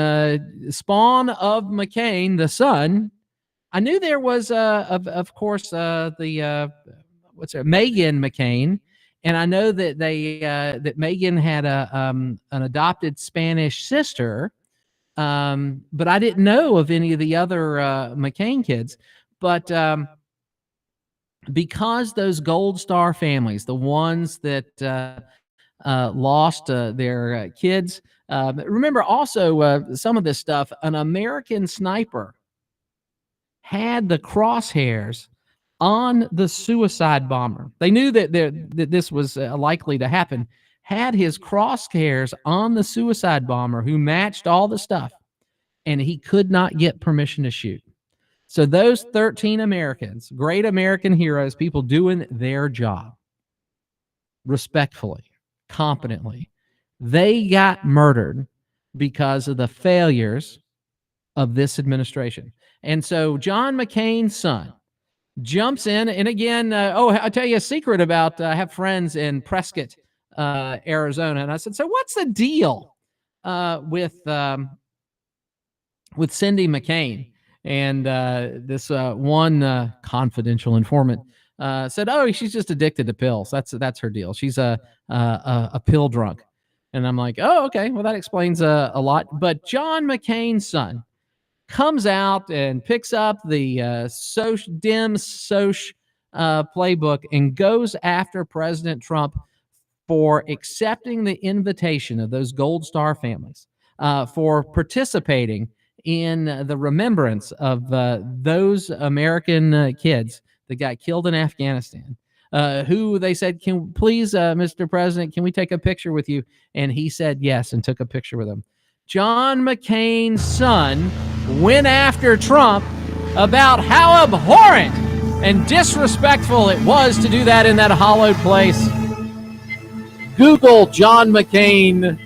spawn of McCain, the son, I knew there was, of course, Meghan McCain, and I know that that Meghan had an adopted Spanish sister, but I didn't know of any of the other McCain kids. But because those Gold Star families, the ones that lost their kids, remember also some of this stuff. An American sniper had the crosshairs on the suicide bomber. They knew that this was likely to happen. Had his crosshairs on the suicide bomber who matched all the stuff, and he could not get permission to shoot. So those 13 Americans, great American heroes, people doing their job respectfully, competently, they got murdered because of the failures of this administration. And so John McCain's son jumps in, and again, I'll tell you a secret about, I have friends in Prescott, Arizona, and I said, so what's the deal with Cindy McCain? And this one confidential informant said, oh, she's just addicted to pills. That's her deal. She's a pill drunk. And I'm like, oh, okay, well, that explains a lot. But John McCain's son comes out and picks up the Dem Soch playbook and goes after President Trump for accepting the invitation of those Gold Star families, for participating in the remembrance of those American kids that got killed in Afghanistan, who they said, can please, Mr. President, can we take a picture with you? And he said yes and took a picture with them. John McCain's son went after Trump about how abhorrent and disrespectful it was to do that in that hallowed place. Google John McCain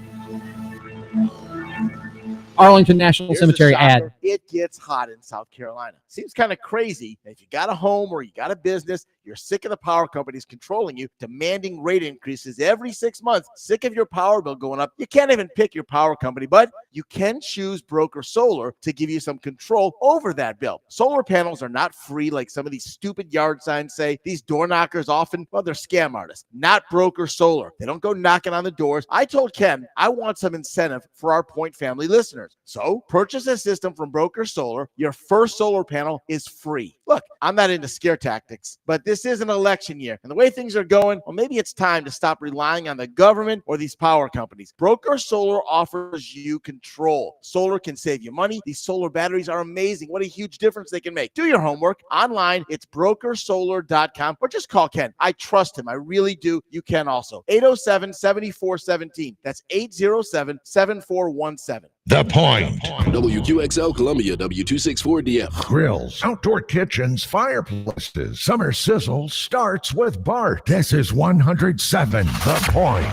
Arlington National Cemetery ad. It gets hot in South Carolina. Seems kind of crazy. If you got a home or you got a business, You're sick of the power companies controlling you, demanding rate increases every 6 months, sick of your power bill going up. You can't even pick your power company, but you can choose Broker Solar to give you some control over that bill. Solar panels are not free like some of these stupid yard signs say. These door knockers often, well, they're scam artists. Not Broker Solar. They don't go knocking on the doors. I told Ken I want some incentive for our Point family listeners. So purchase a system from Broker Solar. Your first solar panel is free. Look, I'm not into scare tactics, but this is an election year. And the way things are going, well, maybe it's time to stop relying on the government or these power companies. Broker Solar offers you control. Solar can save you money. These solar batteries are amazing. What a huge difference they can make. Do your homework online. It's brokersolar.com or just call Ken. I trust him. I really do. You can also. 807-7417. That's 807-7417. The Point. WQXL Columbia, W264DF. Grills, outdoor kitchens, fireplaces. Summer sizzle starts with Bart. This is 107 The Point.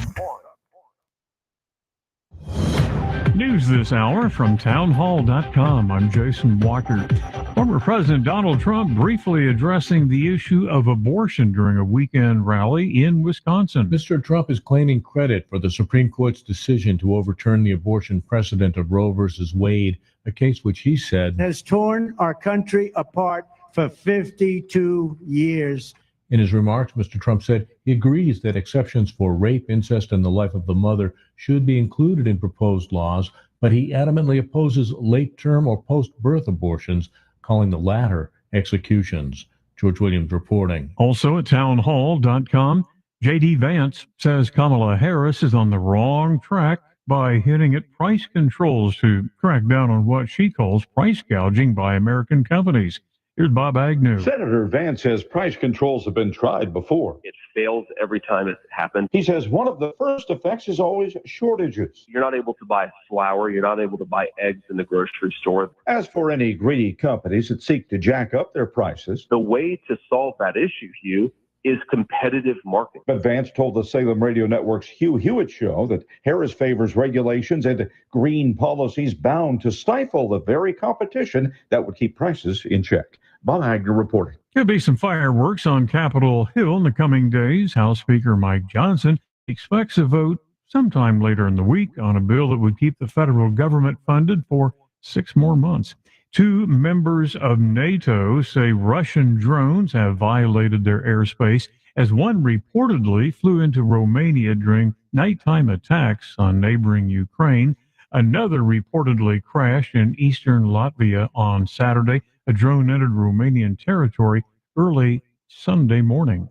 News this hour from townhall.com. I'm Jason Walker. Former President Donald Trump briefly addressing the issue of abortion during a weekend rally in Wisconsin. Mr. Trump is claiming credit for the Supreme Court's decision to overturn the abortion precedent of Roe versus Wade, a case which he said has torn our country apart for 52 years. In his remarks, Mr. Trump said he agrees that exceptions for rape, incest, and the life of the mother should be included in proposed laws, but he adamantly opposes late-term or post-birth abortions, calling the latter executions. George Williams reporting. Also at townhall.com, J.D. Vance says Kamala Harris is on the wrong track by hinting at price controls to crack down on what she calls price gouging by American companies. Here's Bob Agnew. Senator Vance says price controls have been tried before. It fails every time it happens. He says one of the first effects is always shortages. You're not able to buy flour. You're not able to buy eggs in the grocery store. As for any greedy companies that seek to jack up their prices, the way to solve that issue, Hugh, is competitive market. But Vance told the Salem Radio Network's Hugh Hewitt show that Harris favors regulations and green policies bound to stifle the very competition that would keep prices in check. Bob Agnew reporting. There'll be some fireworks on Capitol Hill in the coming days. House Speaker Mike Johnson expects a vote sometime later in the week on a bill that would keep the federal government funded for 6 more months. 2 members of NATO say Russian drones have violated their airspace as one reportedly flew into Romania during nighttime attacks on neighboring Ukraine. Another reportedly crashed in eastern Latvia on Saturday. A drone entered Romanian territory early Sunday morning.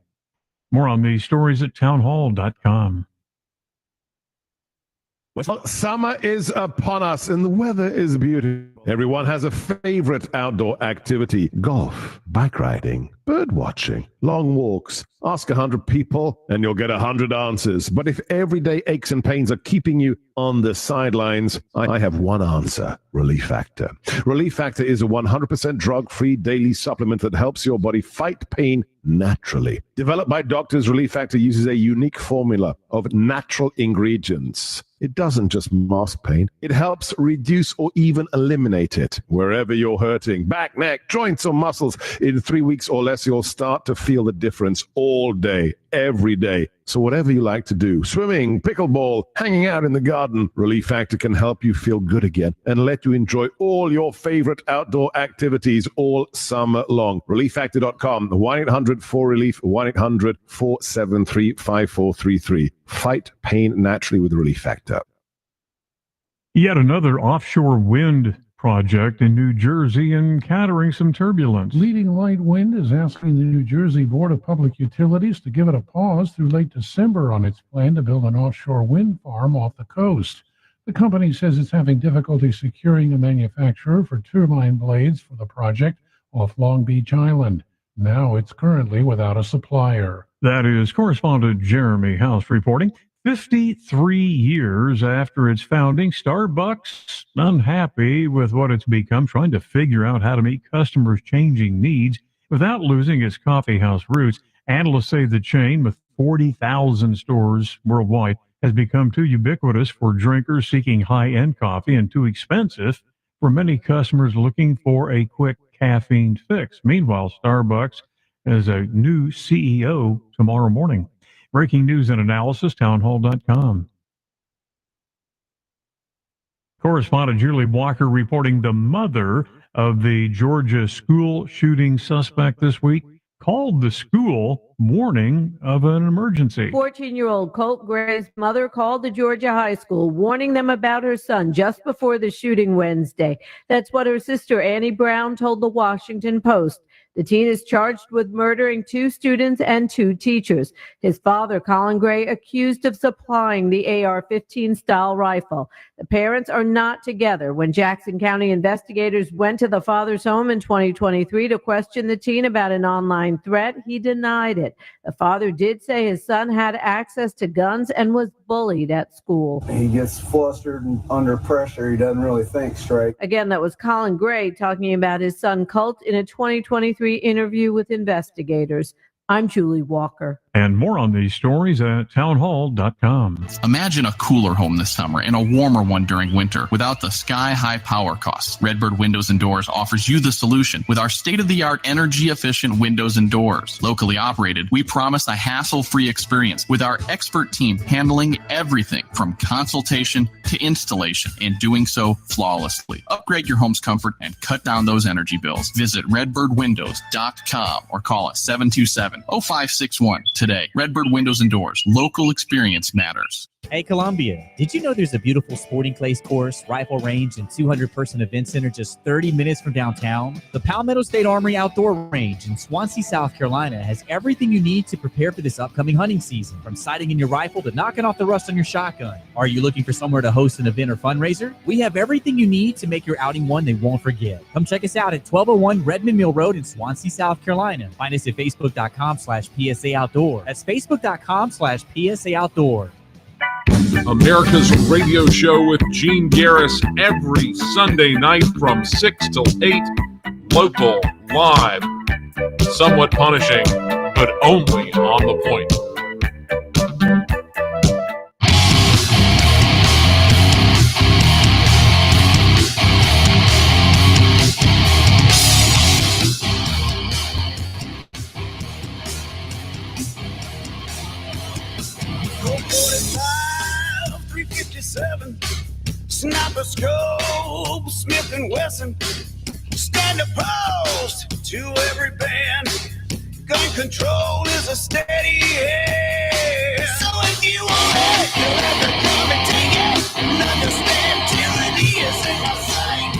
More on these stories at townhall.com. Well, summer is upon us and the weather is beautiful. Everyone has a favorite outdoor activity: golf, bike riding, bird watching, long walks. Ask 100 people and you'll get 100 answers. But if everyday aches and pains are keeping you on the sidelines, I have one answer: Relief Factor. Relief Factor is a 100% drug-free daily supplement that helps your body fight pain naturally. Developed by doctors, Relief Factor uses a unique formula of natural ingredients. It doesn't just mask pain, it helps reduce or even eliminate it wherever you're hurting. Back, neck, joints, or muscles. In 3 weeks or less, you'll start to feel the difference all day, every day. So whatever you like to do, swimming, pickleball, hanging out in the garden, Relief Factor can help you feel good again and let you enjoy all your favorite outdoor activities all summer long. ReliefFactor.com, 1-800-4RELIEF, 1-800-473-5433. Fight pain naturally with Relief Factor. Yet another offshore wind project in New Jersey encountering some turbulence. Leading Light Wind is asking the New Jersey Board of Public Utilities to give it a pause through late December on its plan to build an offshore wind farm off the coast. The company says it's having difficulty securing a manufacturer for turbine blades for the project off Long Beach Island. Now it's currently without a supplier. That is correspondent Jeremy House reporting. 53 years after its founding, Starbucks, unhappy with what it's become, trying to figure out how to meet customers' changing needs without losing its coffeehouse roots. Analysts say the chain, with 40,000 stores worldwide, has become too ubiquitous for drinkers seeking high-end coffee and too expensive for many customers looking for a quick caffeine fix. Meanwhile, Starbucks as a new CEO tomorrow morning. Breaking news and analysis, townhall.com. Correspondent Julie Walker reporting the mother of the Georgia school shooting suspect this week called the school warning of an emergency. 14-year-old Colt Gray's mother called the Georgia high school, warning them about her son just before the shooting Wednesday. That's what her sister Annie Brown told the Washington Post. The teen is charged with murdering 2 students and 2 teachers. His father, Colin Gray, accused of supplying the AR-15 style rifle. The parents are not together. When Jackson County investigators went to the father's home in 2023 to question the teen about an online threat, he denied it. The father did say his son had access to guns and was bullied at school. He gets flustered and under pressure. He doesn't really think straight. Again, that was Colin Gray talking about his son Colt in a 2023 interview with investigators. I'm Julie Walker. And more on these stories at townhall.com. Imagine a cooler home this summer and a warmer one during winter without the sky-high power costs. Redbird Windows and Doors offers you the solution with our state-of-the-art energy-efficient windows and doors. Locally operated, we promise a hassle-free experience with our expert team handling everything from consultation to installation and doing so flawlessly. Upgrade your home's comfort and cut down those energy bills. Visit redbirdwindows.com or call us 727-0561 today. Redbird Windows and Doors. Local experience matters. Hey, Columbia, did you know there's a beautiful sporting clays course, rifle range, and 200-person event center just 30 minutes from downtown? The Palmetto State Armory Outdoor Range in Swansea, South Carolina has everything you need to prepare for this upcoming hunting season, from sighting in your rifle to knocking off the rust on your shotgun. Are you looking for somewhere to host an event or fundraiser? We have everything you need to make your outing one they won't forget. Come check us out at 1201 Redmond Mill Road in Swansea, South Carolina. Find us at facebook.com/PSA Outdoor. That's facebook.com/PSA Outdoor. America's radio show with Gene Garris every Sunday night from 6 till 8. Local, live, somewhat punishing, but only on the point. Sniper scope, Smith & Wesson, stand opposed to every band. Gun control is a steady hand. So if you want it, you'll have to come and take it. And understand tyranny is in my sight.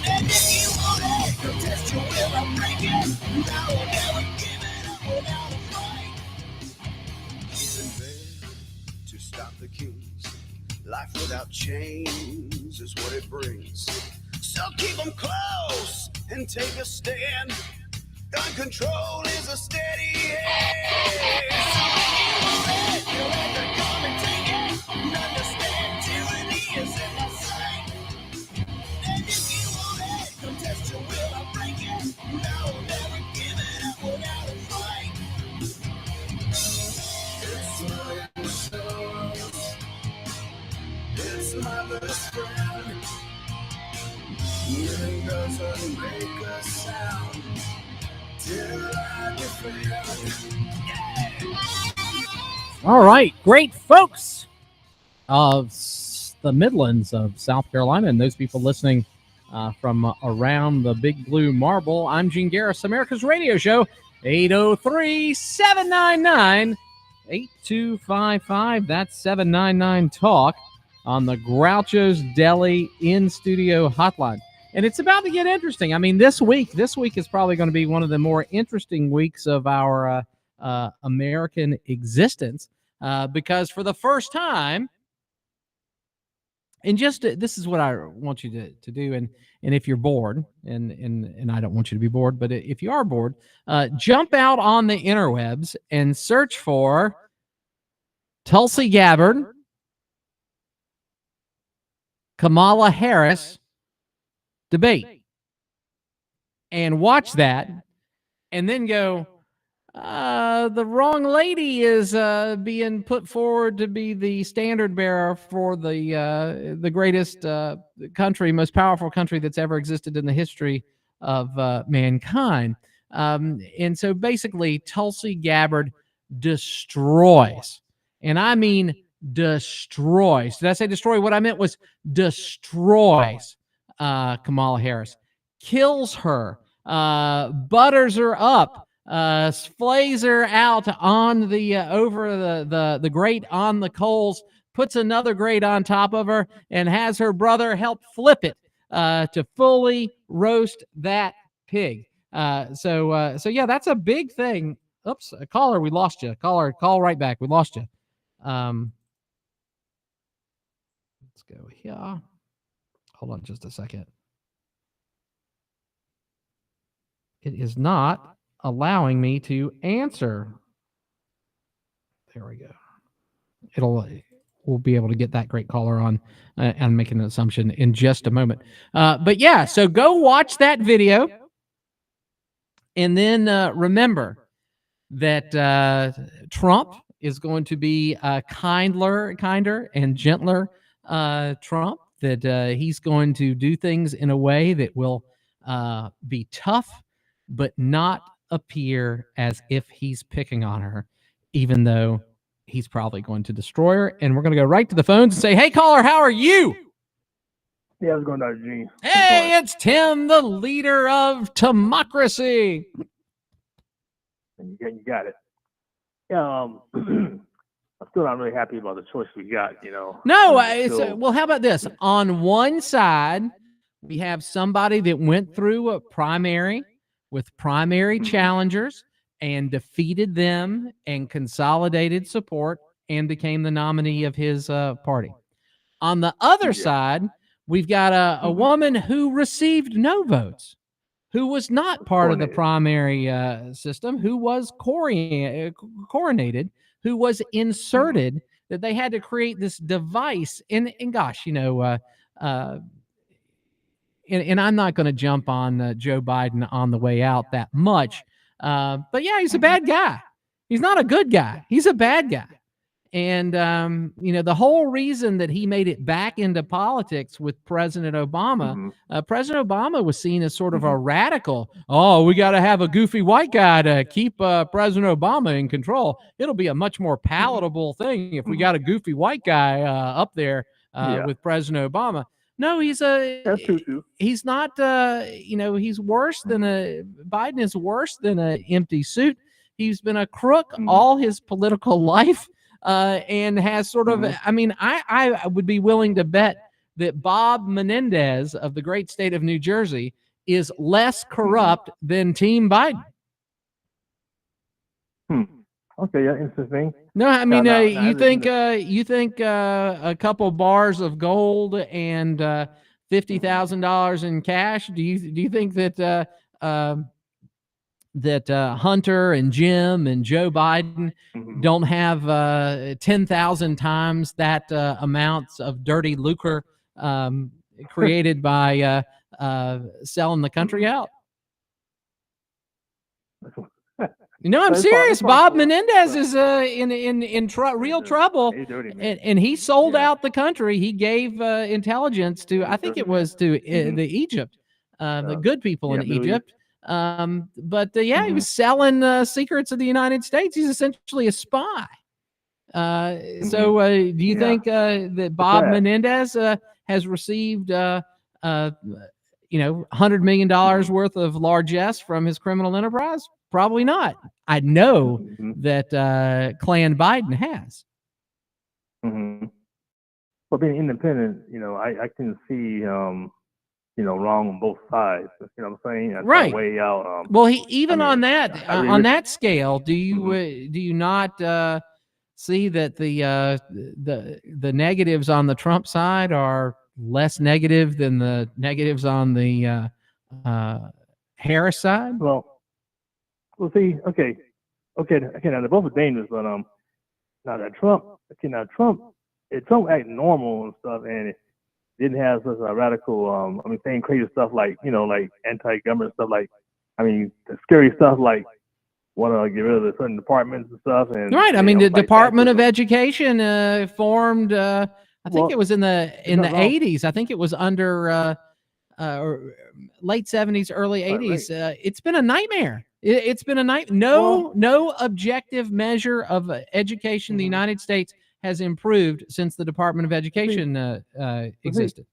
And if you want it, you'll test your will, I'll break it. And I will never give it up without a fight. Isn't there to stop the kings? Life without chains is what it brings. So keep them close and take a stand. Gun control is a steady hand. So if you want it, you'll have to come and take it. And understand tyranny is in my sight. And if you want it, come test your will, I'll break it. And I will never give it up without a fight. It's my soul. It's my best friend. It doesn't make a sound till I defend. All right, great folks of the Midlands of South Carolina and those people listening from around the Big Blue Marble. I'm Gene Garris, America's Radio Show, 803-799-8255. That's 799-TALK. On the Groucho's Deli in-studio hotline. And it's about to get interesting. I mean, this week is probably going to be one of the more interesting weeks of our American existence because for the first time, and just this is what I want you to do, and if you're bored, and I don't want you to be bored, but if you are bored, jump out on the interwebs and search for Tulsi Gabbard, Kamala Harris debate and watch that and then go, the wrong lady is being put forward to be the standard bearer for the greatest country, most powerful country that's ever existed in the history of mankind. And so basically, Tulsi Gabbard destroys, and I mean destroys. Did I say destroy? What I meant was destroys Kamala Harris, kills her, butters her up, flays her out on the over the grate on the coals, puts another grate on top of her, and has her brother help flip it to fully roast that pig. So yeah, that's a big thing. Oops, caller, we lost you. Caller, call right back. We lost you. Let's go here. Hold on just a second. It is not allowing me to answer. There we go. We'll be able to get that great caller on and make an assumption in just a moment. But yeah, so go watch that video. And then remember that Trump is going to be a kinder and gentler Trump, that he's going to do things in a way that will be tough, but not appear as if he's picking on her, even though he's probably going to destroy her. And we're going to go right to the phones and say, hey, caller, how are you? Yeah, what's going on, Gene? Hey, it's Tim, the leader of Timocracy. You got it. Yeah, I'm still not really happy about the choice we got, you know. No, well, how about this? On one side, we have somebody that went through a primary with primary challengers and defeated them and consolidated support and became the nominee of his party. On the other side, we've got a woman who received no votes, who was not part of the primary system, who was coronated, who was inserted, that they had to create this device. And gosh, you know, and I'm not going to jump on Joe Biden on the way out that much. But yeah, he's a bad guy. He's not a good guy. He's a bad guy. And, you know, the whole reason that he made it back into politics with President Obama, President Obama was seen as sort of a radical. Oh, we got to have a goofy white guy to keep President Obama in control. It'll be a much more palatable thing if we got a goofy white guy up there with President Obama. No, he's not, you know, he's worse than Biden is worse than an empty suit. He's been a crook all his political life. And has sort of, I mean, I would be willing to bet that Bob Menendez of the great state of New Jersey is less corrupt than Team Biden. Okay, yeah, interesting. No, I mean, you think a couple bars of gold and $50,000 in cash? Do you think that Hunter and Jim and Joe Biden don't have 10,000 times that amounts of dirty lucre created by selling the country out? You know, I'm serious. Bob Menendez is in real trouble, and he sold out the country. He gave intelligence to, I think it was to the Egypt, the good people in Egypt. But he was selling secrets of the United States. He's essentially a spy. So do you think that Bob Menendez has received $100 million worth of largesse from his criminal enterprise? Probably not. I know that Clan Biden has. But being independent, you know, I can see you know, wrong on both sides. You know what I'm saying? That's right. Way out. Well, on that scale, do you not see that the negatives on the Trump side are less negative than the negatives on the Harris side? Well, see, okay. Now they're both dangerous, but now that Trump acting normal and stuff, and didn't have such a radical, saying crazy stuff like, you know, like anti-government stuff, like, the scary stuff like want to get rid of the certain departments and stuff. And right, the Department of Education formed. I think it was in the 80s. I think it was under or late 70s, early 80s. Right. It's been a nightmare. It's been a night. No objective measure of education in the United States has improved since the Department of Education existed.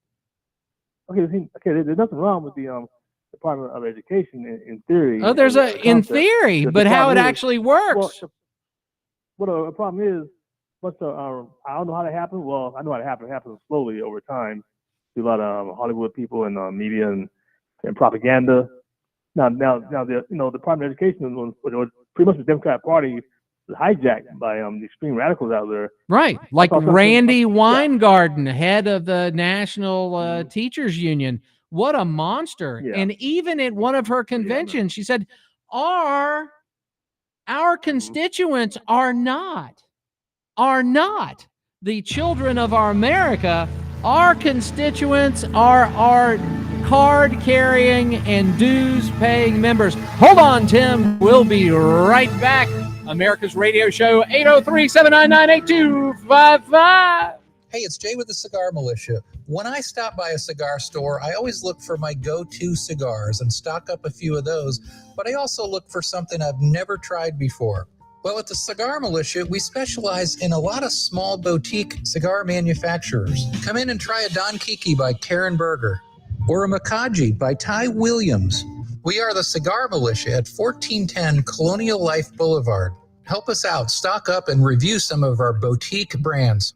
Okay, there's nothing wrong with the Department of Education in theory. Oh, there's in theory, The but how it problem is- actually works. Well, the problem is, I don't know how that happened. Well, I know how it happened. It happened slowly over time through a lot of Hollywood people and media and propaganda. Now, the Department of Education was pretty much the Democrat Party was hijacked by the extreme radicals out there. Right, like Randy Weingarten, head of the National Teachers Union. What a monster! Yeah. And even at one of her conventions, she said, our constituents are not the children of our America. Our constituents are card-carrying and dues-paying members. Hold on, Tim. We'll be right back. America's Radio Show, 803-799-8255. Hey, it's Jay with the Cigar Militia. When I stop by a cigar store, I always look for my go-to cigars and stock up a few of those, but I also look for something I've never tried before. Well, at the Cigar Militia, we specialize in a lot of small boutique cigar manufacturers. Come in and try a Don Kiki by Karen Berger or a Makaji by Ty Williams. We are the Cigar Militia at 1410 Colonial Life Boulevard. Help us out, stock up, and review some of our boutique brands.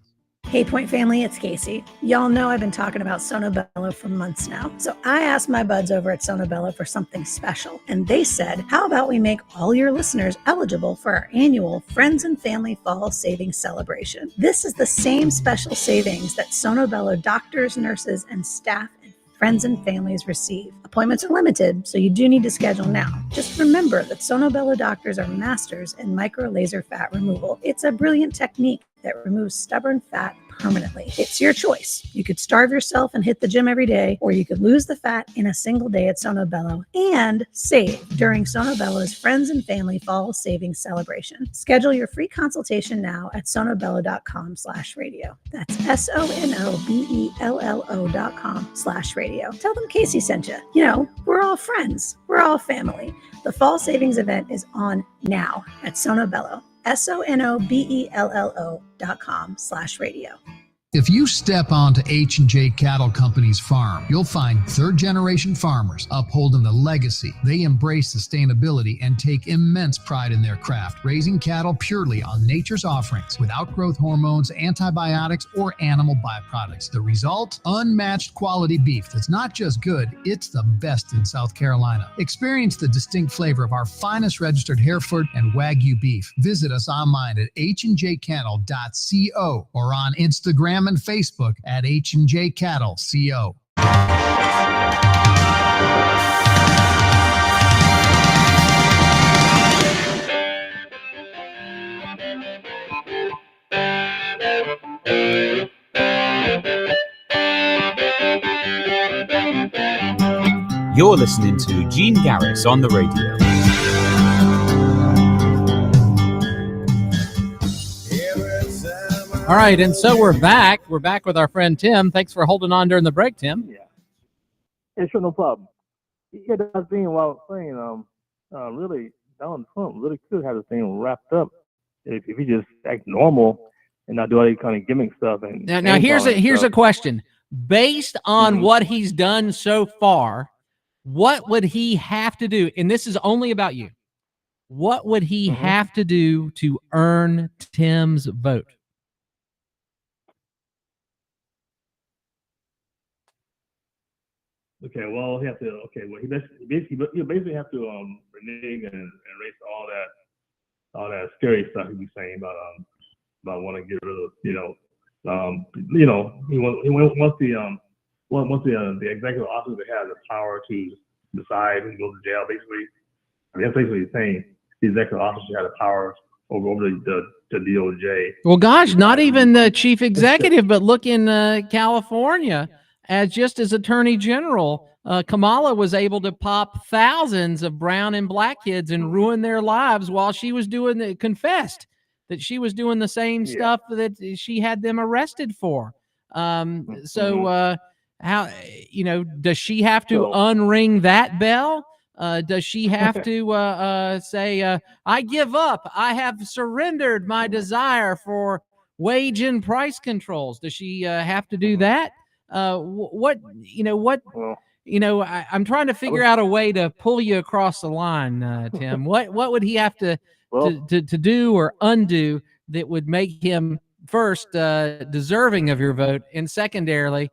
Hey, Point family, it's Casey. Y'all know I've been talking about Sono Bello for months now. So I asked my buds over at Sono Bello for something special. And they said, how about we make all your listeners eligible for our annual Friends and Family Fall Savings Celebration? This is the same special savings that Sono Bello doctors, nurses, and staff friends and families receive. Appointments are limited, so you do need to schedule now. Just remember that Sono Bello doctors are masters in micro laser fat removal. It's a brilliant technique that removes stubborn fat permanently. It's your choice. You could starve yourself and hit the gym every day, or you could lose the fat in a single day at Sono Bello and save during Sono Bello's Friends and Family Fall Savings Celebration. Schedule your free consultation now at sonobello.com/radio. That's SONOBELLO.com/radio. Tell them Casey sent you. You know, we're all friends. We're all family. The fall savings event is on now at Sono Bello. SONOBELLO.com/radio. If you step onto H&J Cattle Company's farm, you'll find third-generation farmers upholding the legacy. They embrace sustainability and take immense pride in their craft, raising cattle purely on nature's offerings without growth hormones, antibiotics, or animal byproducts. The result? Unmatched quality beef that's not just good, it's the best in South Carolina. Experience the distinct flavor of our finest registered Hereford and Wagyu beef. Visit us online at hdjcattle.co or on Instagram and Facebook at H&J Cattle CO. You're listening to Gene Garris on the radio. All right, and so we're back. We're back with our friend Tim. Thanks for holding on during the break, Tim. Yeah, sure, no problem. Yeah, that's being what I was saying. Really, Donald Trump really could have the thing wrapped up if he just act normal and not do all these kind of gimmick stuff. And Now here's a question. Based on what he's done so far, what would he have to do? And this is only about you. What would he have to do to earn Tim's vote? Okay, well, he basically have to renege and erase all that scary stuff he was saying about wanting to get rid of he wants the executive office to have the power to decide who goes to jail. Basically, that's basically what he's saying. The executive office should have the power over the DOJ. Well, gosh, not even the chief executive, but look in California. Just as Attorney General, Kamala was able to pop thousands of brown and black kids and ruin their lives while she was confessed that she was doing the same stuff that she had them arrested for. how, does she have to unring that bell? Does she have to say, I give up. I have surrendered my desire for wage and price controls? Does she have to do that? I'm trying to figure out a way to pull you across the line, Tim. What would he have to do or undo that would make him first deserving of your vote, and secondarily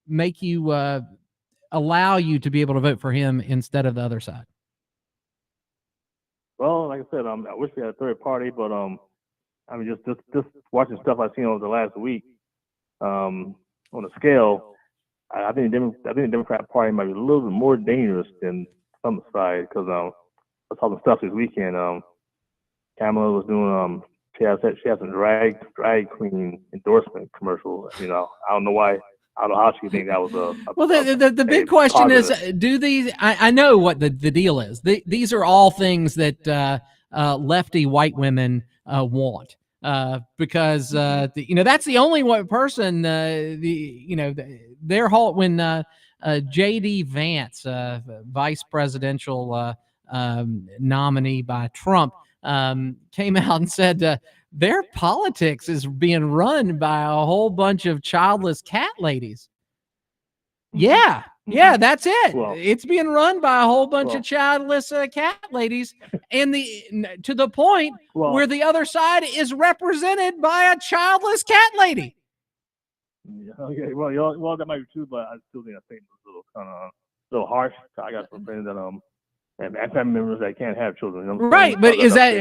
make you allow you to be able to vote for him instead of the other side? Well, like I said, I wish we had a third party, but I mean, just watching stuff I've seen over the last week, on a scale, I think the Democrat Party might be a little bit more dangerous than some side, because I was talking stuff this weekend. Kamala was doing she has some drag queen endorsement commercial. I don't know why. I don't know how she think that was the big question is, do these? I know what the deal is. These are all things that lefty white women want, because that's the only person. Their whole when J.D. Vance, vice presidential nominee by Trump, came out and said their politics is being run by a whole bunch of childless cat ladies. Yeah, that's it. Well, it's being run by a whole bunch of childless cat ladies, and to the point where the other side is represented by a childless cat lady. Yeah, okay, well, that might be true, but I still think it's a little kind of little harsh. I got some friends that and family members that can't have children. Right, but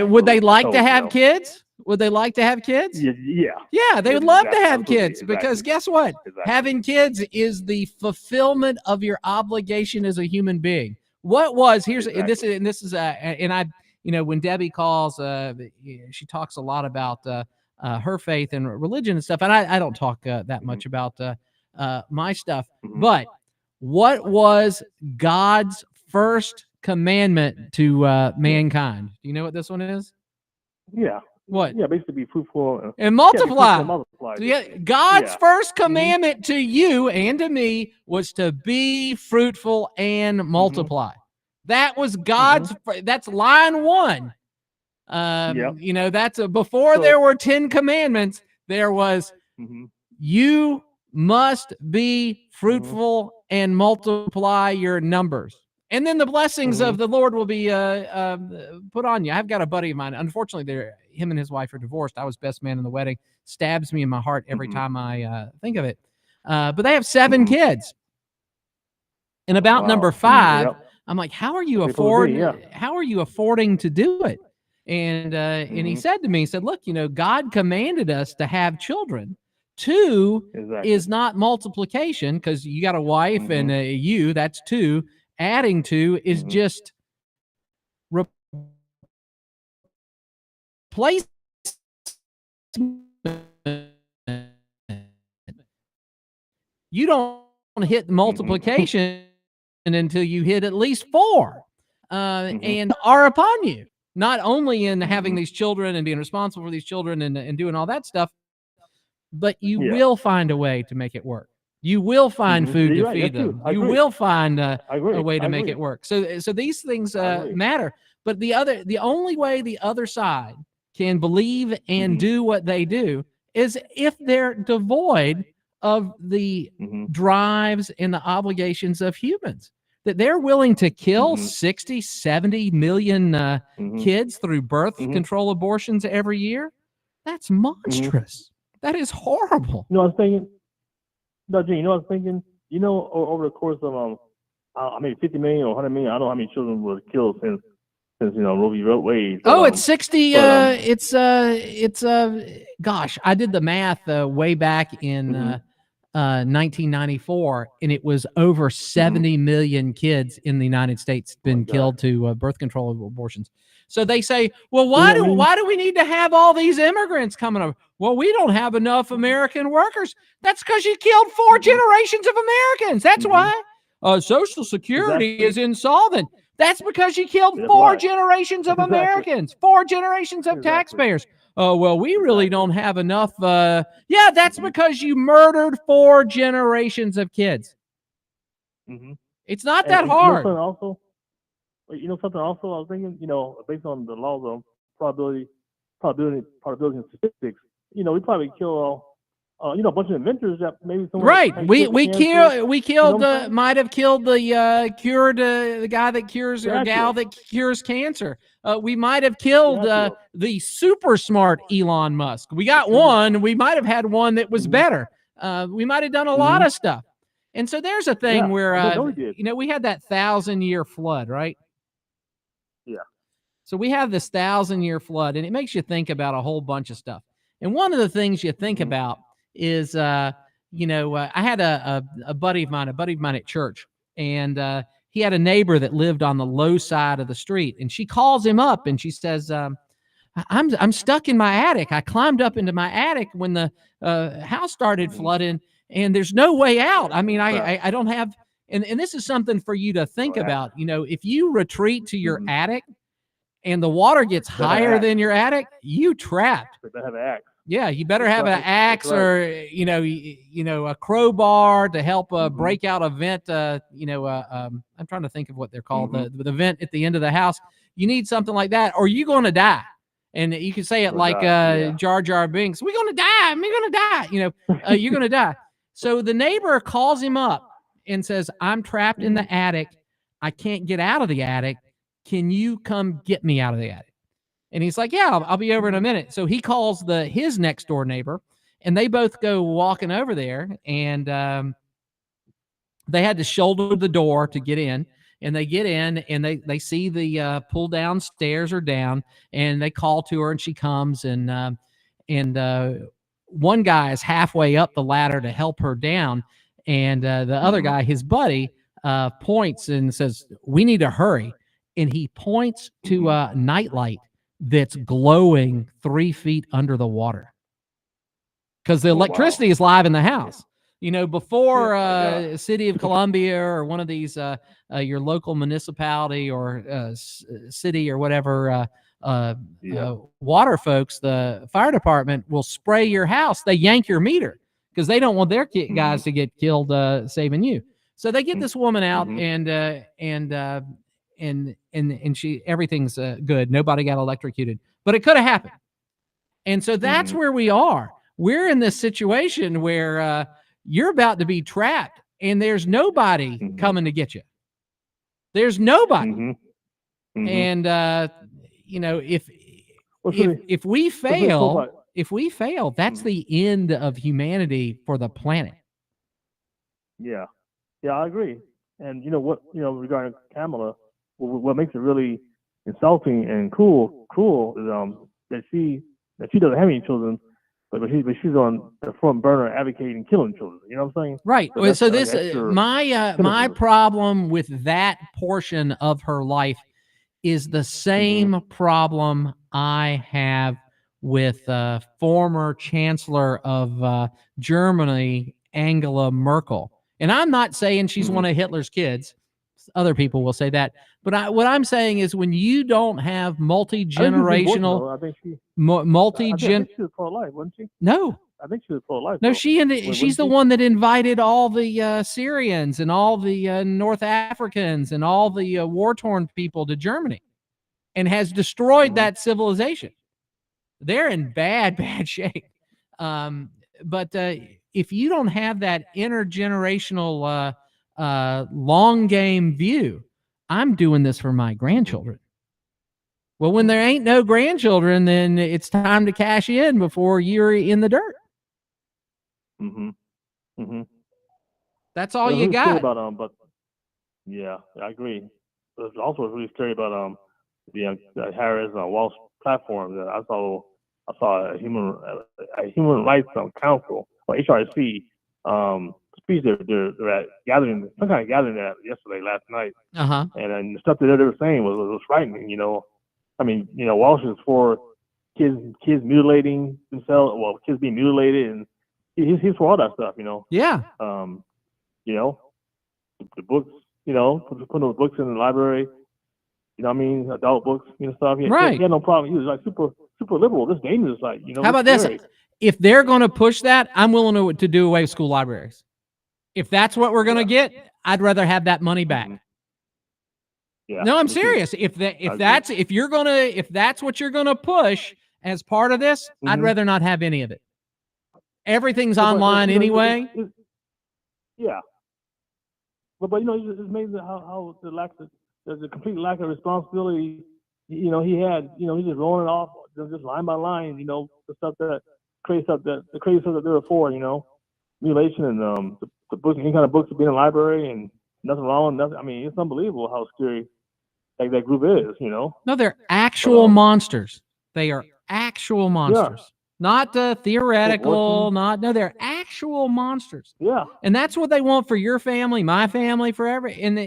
would they like to have kids? Would they like to have kids? Yeah, they would love to have kids, because guess what? Having kids is the fulfillment of your obligation as a human being. When Debbie calls, she talks a lot about her faith and religion and stuff, and I don't talk that much about my stuff. But what was God's first commandment to mankind? Do you know what this one is? Yeah. What? Yeah, basically be fruitful and multiply. God's Yeah. first commandment to you and to me was to be fruitful and multiply. That was God's. That's line one. That's before there were 10 commandments. There was you must be fruitful and multiply your numbers. And then the blessings of the Lord will be put on you. I've got a buddy of mine. Unfortunately, him and his wife are divorced. I was best man in the wedding. Stabs me in my heart every time I think of it. But they have 7 kids. And about number 5, I'm like, how are you affording to do it? And he said to me, look, God commanded us to have children. 2 is not multiplication, because you got a wife and that's 2. Adding 2 is just replace. You don't hit multiplication until you hit at least 4, and are upon you. Not only in having these children and being responsible for these children and doing all that stuff, but you will find a way to make it work. You will find food to feed them. You will find a way to make it work. So these things matter. But the only way the other side can believe and do what they do is if they're devoid of the drives and the obligations of humans. That they're willing to kill 60, 70 million kids through birth control abortions every year. That's monstrous. That is horrible. You know what I was thinking? No, Gene, you know what I was thinking? Over the course of maybe 50 million or 100 million, I don't know how many children were killed since Roe v. Wade. It's 60. Gosh, I did the math way back in 1994, and it was over 70 million kids in the United States been killed to birth control abortions. So they say, well, why do we need to have all these immigrants coming over? Well, we don't have enough American workers. That's because you killed 4 generations of Americans. That's why. Social Security is insolvent. That's because you killed 4 generations of Americans, 4 generations of taxpayers. oh, well, we really don't have enough. Yeah, that's because you murdered 4 generations of kids. Mm-hmm. It's not And that hard. You know something also I was thinking, based on the laws of probability and statistics, we probably kill a bunch of inventors that maybe someone Right. might We cancer, killed might have killed cured the guy that cures or gal that cures cancer. We might have killed the super smart Elon Musk. We got one. We might have had one that was better. We might have done a lot of stuff. And so there's a thing where we had that 1,000-year flood, right? Yeah. So we have this 1,000-year flood, and it makes you think about a whole bunch of stuff. And one of the things you think about is, I had a buddy of mine at church, and he had a neighbor that lived on the low side of the street, and she calls him up and she says, I'm stuck in my attic. I climbed up into my attic when the house started flooding, and there's no way out. I mean, I don't have, and this is something for you to think about. If you retreat to your attic and the water gets higher than your attic, you trapped. Better have an axe. Yeah, you better have an axe or a crowbar to help break out a vent. I'm trying to think of what they're called, the vent at the end of the house. You need something like that, or you're going to die. And you can say it like Jar Jar Binks. We're going to die. We're going to die. You're going to die. So the neighbor calls him up and says, I'm trapped in the attic. I can't get out of the attic. Can you come get me out of the attic? And he's like, yeah, I'll be over in a minute. So he calls his next door neighbor, and they both go walking over there, and they had to shoulder the door to get in. And they get in, and they see the pull down stairs are down, and they call to her, and she comes, and one guy is halfway up the ladder to help her down, and the other guy, his buddy, points and says, we need to hurry. And he points to a nightlight that's glowing 3 feet under the water, because the electricity is live in the house. Before City of Columbia or one of these your local municipality or city or whatever water folks, the fire department will spray your house. They yank your meter because they don't want their guys to get killed saving you. So they get this woman out, and she everything's good. Nobody got electrocuted, but it could have happened. And so that's where we are. We're in this situation where you're about to be trapped, and there's nobody coming to get you. There's nobody. And if we fail, that's the end of humanity for the planet. Yeah, I agree. And regarding Kamala, what makes it really insulting and cruel is that she doesn't have any children, but she's on the front burner advocating killing children. You know what I'm saying? Right. So this my problem with that portion of her life is the same problem I have with former Chancellor of Germany, Angela Merkel. And I'm not saying she's one of Hitler's kids. Other people will say that. But what I'm saying is, when you don't have multi-generational, I think she was pro-life, wasn't she? No. I think she was pro-life. No, she's the one that invited all the Syrians and all the North Africans and all the war-torn people to Germany, and has destroyed that civilization. They're in bad shape. But if you don't have that intergenerational long game view, I'm doing this for my grandchildren. Well, when there ain't no grandchildren, then it's time to cash in before you're in the dirt. That's all you got. But yeah, I agree. But it's also really scary about the Harris Walsh platform that I saw a human rights council, or HRC, speech they're at gathering, some kind of gathering that last night. And the stuff that they were saying was frightening. I mean, Walsh is for kids mutilating themselves, kids being mutilated, and he's for all that stuff. Yeah. The books, putting those books in the library. You know what I mean? Adult books, stuff. Right. He had no problem. He was like super liberal. This dangerous, like, How about this? If they're going to push that, I'm willing to do away with school libraries. If that's what we're going to get, I'd rather have that money back. Yeah. No, I'm serious. If that's what you're going to push as part of this, I'd rather not have any of it. Everything's online anyway. Yeah. But it's amazing how there's a complete lack of responsibility. He had, he's just rolling it off just line by line, the stuff the crazy stuff that they were for, mutilation and the books, any kind of books to be in the library and nothing wrong with nothing. I mean, it's unbelievable how scary that group is, No, they're actual monsters. They are actual monsters. Yeah. Not theoretical, they're actual monsters. Yeah. And that's what they want for your family, my family, forever. And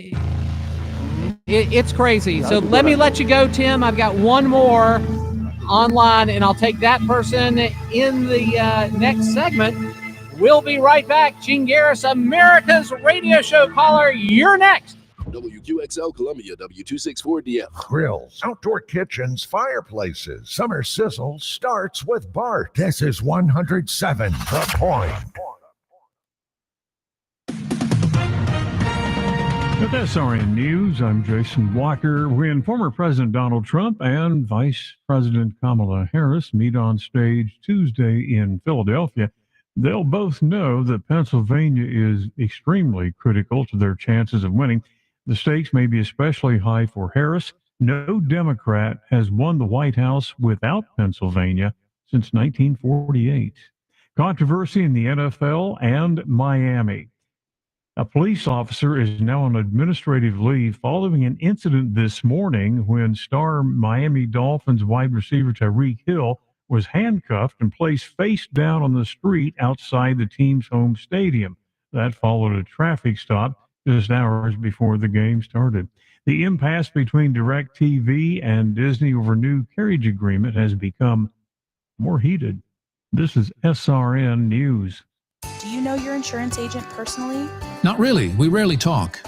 it's crazy. So let me let you go, Tim. I've got one more online, and I'll take that person in the next segment. We'll be right back. Gene Garris, America's radio show caller. You're next. WQXL Columbia, W264DF. Grills, outdoor kitchens, fireplaces. Summer sizzle starts with Bart. This is 107 The Point. With SRN News, I'm Jason Walker. When former President Donald Trump and Vice President Kamala Harris meet on stage Tuesday in Philadelphia, they'll both know that Pennsylvania is extremely critical to their chances of winning. The stakes may be especially high for Harris. No Democrat has won the White House without Pennsylvania since 1948. Controversy in the NFL and Miami. A police officer is now on administrative leave following an incident this morning when star Miami Dolphins wide receiver Tyreek Hill was handcuffed and placed face down on the street outside the team's home stadium. That followed a traffic stop just hours before the game started. The impasse between DirecTV and Disney over new carriage agreement has become more heated. This is SRN News. Do you know your insurance agent personally? Not really. We rarely talk.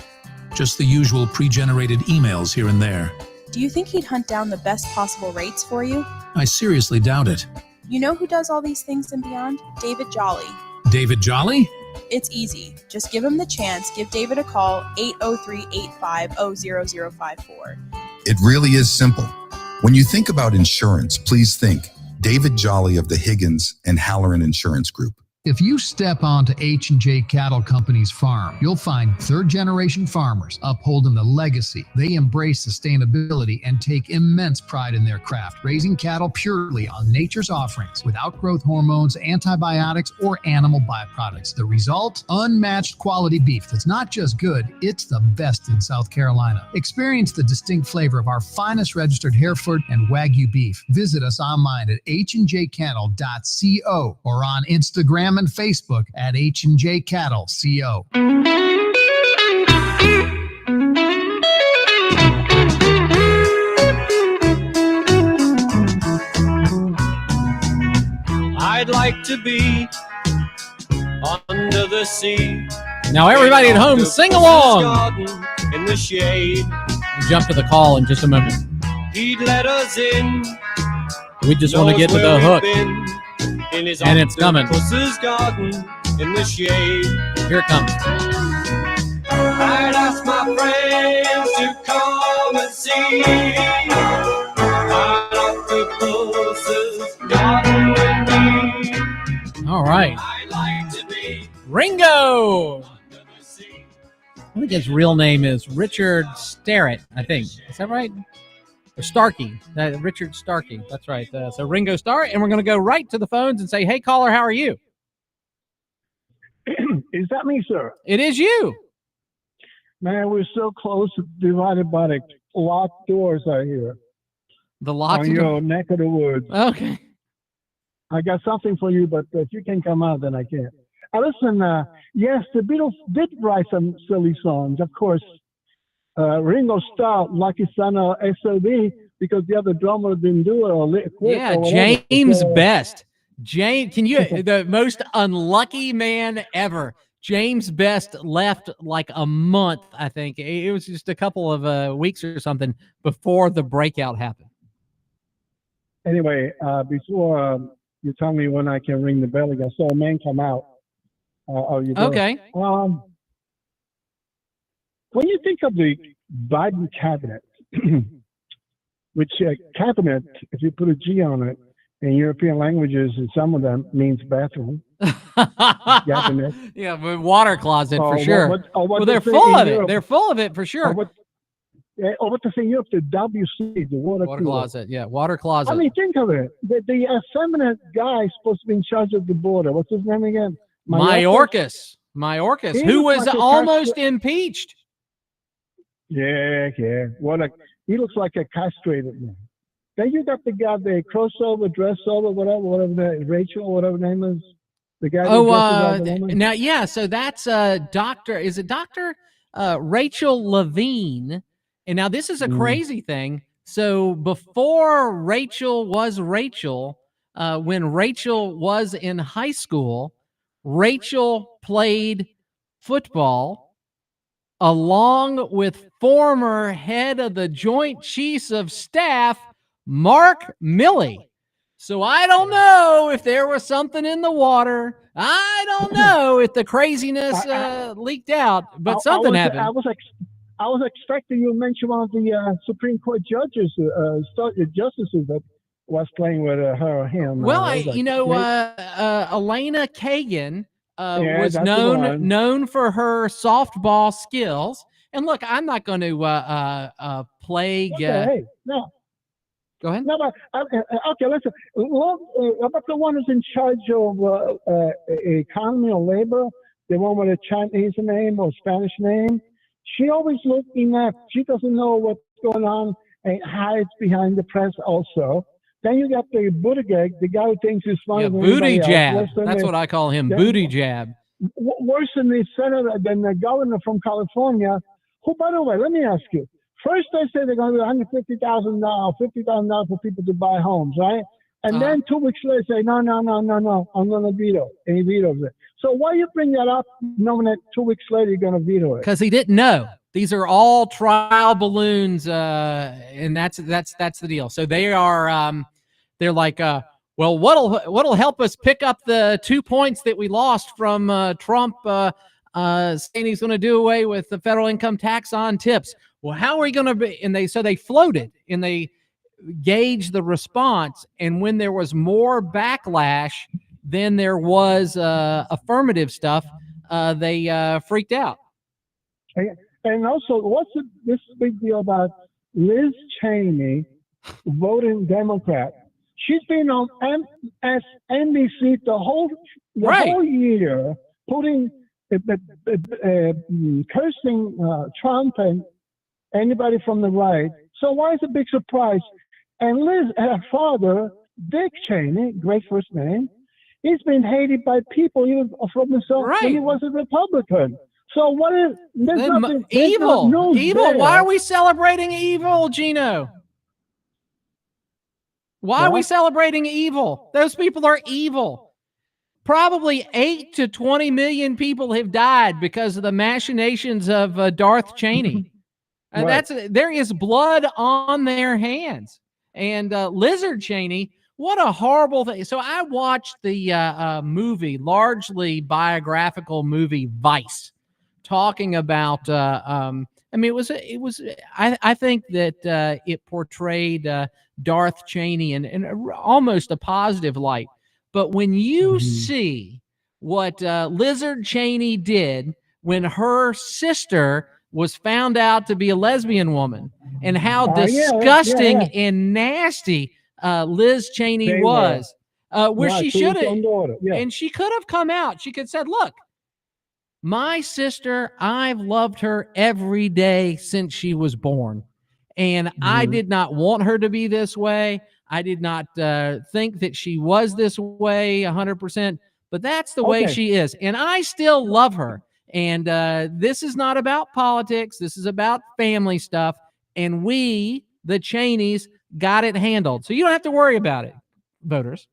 Just the usual pre-generated emails here and there. Do you think he'd hunt down the best possible rates for you? I seriously doubt it. You know who does all these things and beyond? David Jolly. David Jolly? It's easy. Just give him the chance. Give David a call, 803-850-0054. It really is simple. When you think about insurance, please think David Jolly of the Higgins and Halloran Insurance Group. If you step onto H&J Cattle Company's farm, you'll find third-generation farmers upholding the legacy. They embrace sustainability and take immense pride in their craft, raising cattle purely on nature's offerings without growth hormones, antibiotics, or animal byproducts. The result? Unmatched quality beef that's not just good, it's the best in South Carolina. Experience the distinct flavor of our finest registered Hereford and Wagyu beef. Visit us online at hdjcattle.co or on Instagram and Facebook at H&J Cattle CO. I'd like to be under the sea. Now everybody at home, sing along. In the shade. We'll jump to the call in just a moment. He'd let us in. We just want to get to the hook. And it's coming. Garden in the shade. Here it comes. I'd ask my friends to come and see garden with me. All right. Ringo. I think his real name is Richard Starrett, I think. Is that right? Or Starkey. Richard Starkey. That's right. So Ringo Starr. And we're going to go right to the phones and say, hey, caller, how are you? Is that me, sir? It is you. Man, we're so close, divided by the locked doors out here. The locked doors? On your neck of the woods. Okay. I got something for you, but if you can come out, then I can't. Listen, yes, the Beatles did write some silly songs. Of course, Ringo Starr, Lucky Son of SOB, because the other drummer didn't do it or quit. Yeah, James Best. Can you, the most unlucky man ever. James Best left like a month, I think. It was just a couple of weeks or something before the breakout happened. Anyway, before you tell me when I can ring the bell again, I saw a man come out. Oh, you did? Okay. When you think of the Biden cabinet, which cabinet, if you put a G on it, in European languages, and some of them means bathroom. Cabinet. Yeah, but water closet for Or sure. what Well, they're they say full in of it. Europe. They're full of it for sure. Or what they say in Europe, the WC, the water cooler. Closet. Yeah, water closet. I mean, think of it. The effeminate guy is supposed to be in charge of the border. What's his name again? Mayorkas, He who looks was like a almost impeached. Yeah. He looks like a castrated man. Then you got the guy, the crossover, dress over, whatever, Rachel, whatever her name is. The guy. Now, yeah. So that's Doctor. Is it Doctor Rachel Levine? And now this is a crazy thing. So before Rachel was Rachel, when Rachel was in high school, Rachel played football along with former head of the Joint Chiefs of Staff, Mark Milley. So I don't know if there was something in the water. I don't know if the craziness leaked out, but something happened. I was expecting you to mention one of the Supreme Court judges, justices that was playing with her or him. Well, Elena Kagan was known for her softball skills. And look, I'm not going to plague. Hey, no. Go ahead. No, but okay. Listen. About the one who's in charge of economy or labor, the one with a Chinese name or Spanish name. She always looks inept. She doesn't know what's going on and hides behind the press. Also, then you got the Buttigieg, the guy who thinks he's smarter than booty anybody jab. else. That's what I call him. Booty jab. Worse than the senator, than the governor from California. Who, by the way, let me ask you. First, they say they're going to do $150,000, $50,000 for people to buy homes, right? And then 2 weeks later, say, no, I'm going to veto. And he vetoes it. So why you bring that up, knowing that 2 weeks later you're going to veto it? Because he didn't know. These are all trial balloons, and that's the deal. So they are, they're like, well, what'll help us pick up the 2 points that we lost from Trump saying he's going to do away with the federal income tax on tips. Well, how are we going to be? And they floated and they gauged the response. And when there was more backlash than there was affirmative stuff, they freaked out. And also, what's this big deal about Liz Cheney voting Democrat? She's been on MSNBC the whole year, putting cursing Trump and anybody from the right. So why is it a big surprise? And Liz, her father, Dick Cheney, great first name, he's been hated by people even from the South when he was a Republican. So what is evil? Why are we celebrating evil, Gino? Why are we celebrating evil? Those people are evil. Probably 8 to 20 million people have died because of the machinations of Darth Cheney. There is blood on their hands. And Lizard Cheney, what a horrible thing. So I watched the movie, largely biographical movie, Vice, talking about. I think that it portrayed Darth Cheney in almost a positive light. But when you see what Lizard Cheney did when her sister was found out to be a lesbian woman, and how disgusting and nasty Liz Cheney was, where she should have, and she could have come out. She could have said, look, my sister, I've loved her every day since she was born. And I did not want her to be this way. I did not think that she was this way 100%, but that's the way she is. And I still love her. And this is not about politics. This is about family stuff. And we, the Cheneys, got it handled. So you don't have to worry about it, voters.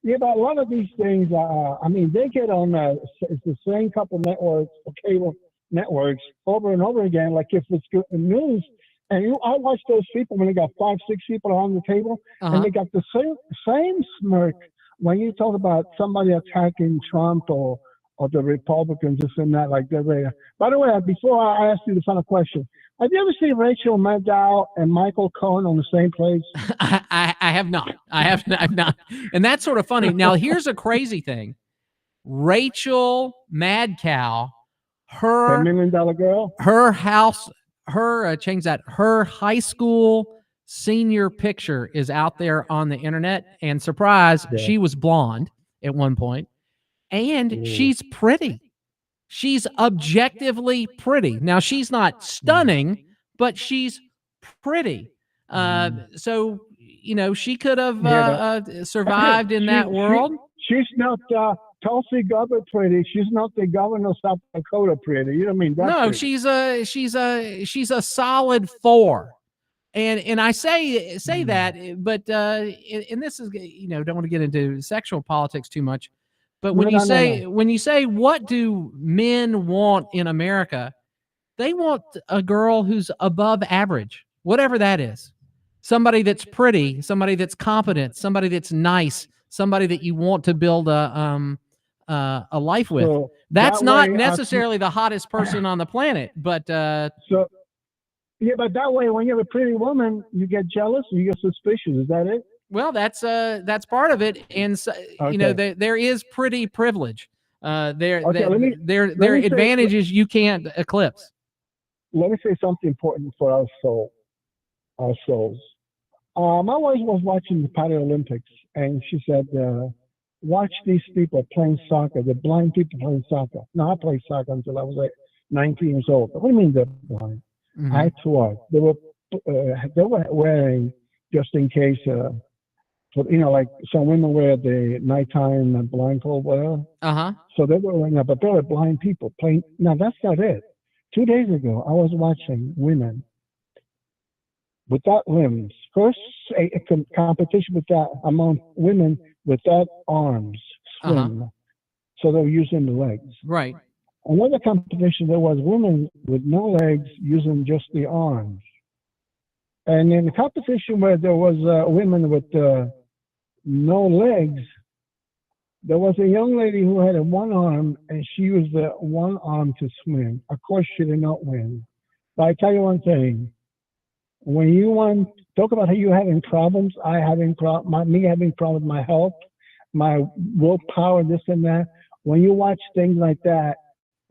Yeah, but a lot of these things, I mean, they get on it's the same couple networks, cable networks, over and over again. Like if it's good news, and I watch those people when they got 5, 6 people on the table, and they got the same smirk when you talk about somebody attacking Trump or the Republicans, this and that, like they're there. By the way, before I ask you the final question, have you ever seen Rachel Maddow and Michael Cohen on the same place? I have not. I have not. And that's sort of funny. Now, here's a crazy thing. Rachel Madcow, $10 million girl, her house, change that. Her high school senior picture is out there on the internet, and surprise, she was blonde at one point, and she's pretty. She's objectively pretty. Now, she's not stunning, but she's pretty. So, you know, she could have survived in that world. She's not Tulsi Gabbard pretty. She's not the governor of South Dakota pretty. You know what I mean? That's No, she's a solid 4. And I say that, but and this is, you know, don't want to get into sexual politics too much. But when you say what do men want in America, they want a girl who's above average, whatever that is. Somebody that's pretty, somebody that's competent, somebody that's nice, somebody that you want to build a life with. So that's not necessarily the hottest person on the planet, but yeah, but that way, when you have a pretty woman, you get jealous, you get suspicious. Is that it? Well, that's part of it, and so, you know, there is pretty privilege. There are advantages you can't eclipse. Let me say something important for our souls. My wife was watching the Paralympics, and she said, "Watch these people playing soccer. The blind people playing soccer." Now, I played soccer until I was like 19 years old. What do you mean they're blind? I taught. They were wearing, just in case. You know, like some women wear the nighttime blindfold, whatever. So they were wearing that, but they were blind people playing. Now, that's not it. 2 days ago, I was watching women without limbs. First, a competition with that among women without arms swim. So they were using the legs. Right. Another competition, there was women with no legs using just the arms. And in the competition where there was women with no legs, there was a young lady who had one arm, and she used the one arm to swim. Of course, she did not win. But I tell you one thing: when you talk about how you having problems, having problems with my health, my willpower, this and that. When you watch things like that,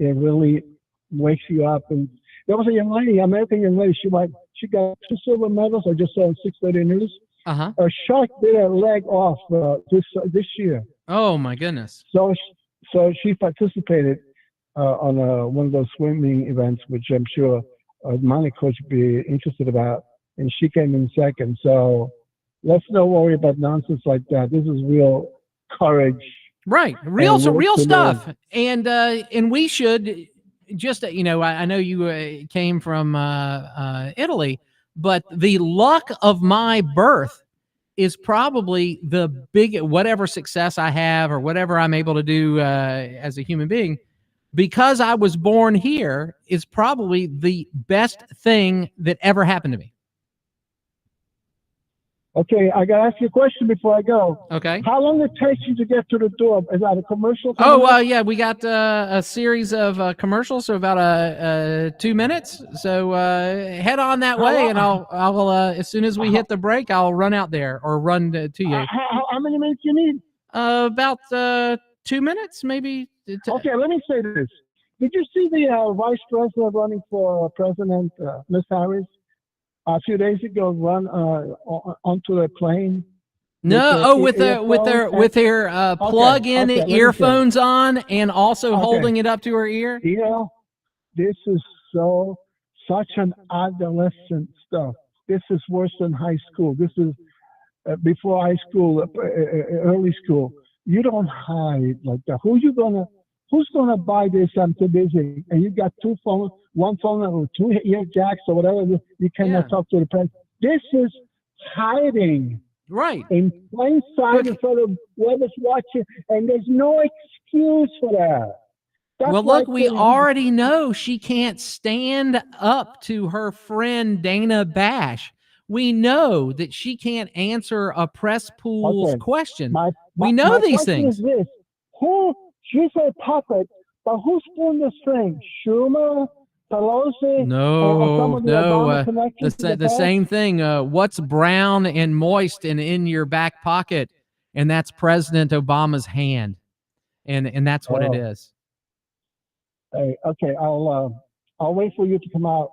it really wakes you up. And there was a young lady, American young lady. She got 2 silver medals. I just saw on 630 News. A shark bit her leg off this year. Oh my goodness! So she participated on one of those swimming events, which I'm sure Monica would be interested about, and she came in second. So let's not worry about nonsense like that. This is real courage, right? Real stuff, and we should just, you know, I know you came from Italy. But the luck of my birth is probably the whatever success I have or whatever I'm able to do as a human being, because I was born here, is probably the best thing that ever happened to me. Okay, I gotta ask you a question before I go. Okay. How long it takes you to get to the door? Is that a commercial? Yeah, we got a series of commercials, so about 2 minutes. So head on that way, and I'll as soon as we hit the break, I'll run out there or run to you. How many minutes you need? About 2 minutes, maybe. Okay, let me say this. Did you see the vice president running for president, Miss Harris? A few days ago, run onto a plane. No, with her plug-in earphones on, and also holding it up to her ear. You know, this is such an adolescent stuff. This is worse than high school. This is before high school, early school. You don't hide like that. Who's gonna buy this? I'm too busy. And you got 2 phones, 1 phone or 2 ear jacks or whatever. You cannot talk to the president. This is hiding. Right. In plain sight in front of whoever's watching, and there's no excuse for that. That's Well, why look, we already know she can't stand up to her friend Dana Bash. We know that she can't answer a press pool's question. We know these question things. is this: she's a puppet, but who's pulling the string? Schumer, Pelosi, or some of the Obama connections to the same thing. What's brown and moist and in your back pocket? And that's President Obama's hand, and that's what it is. Hey, okay, I'll wait for you to come out.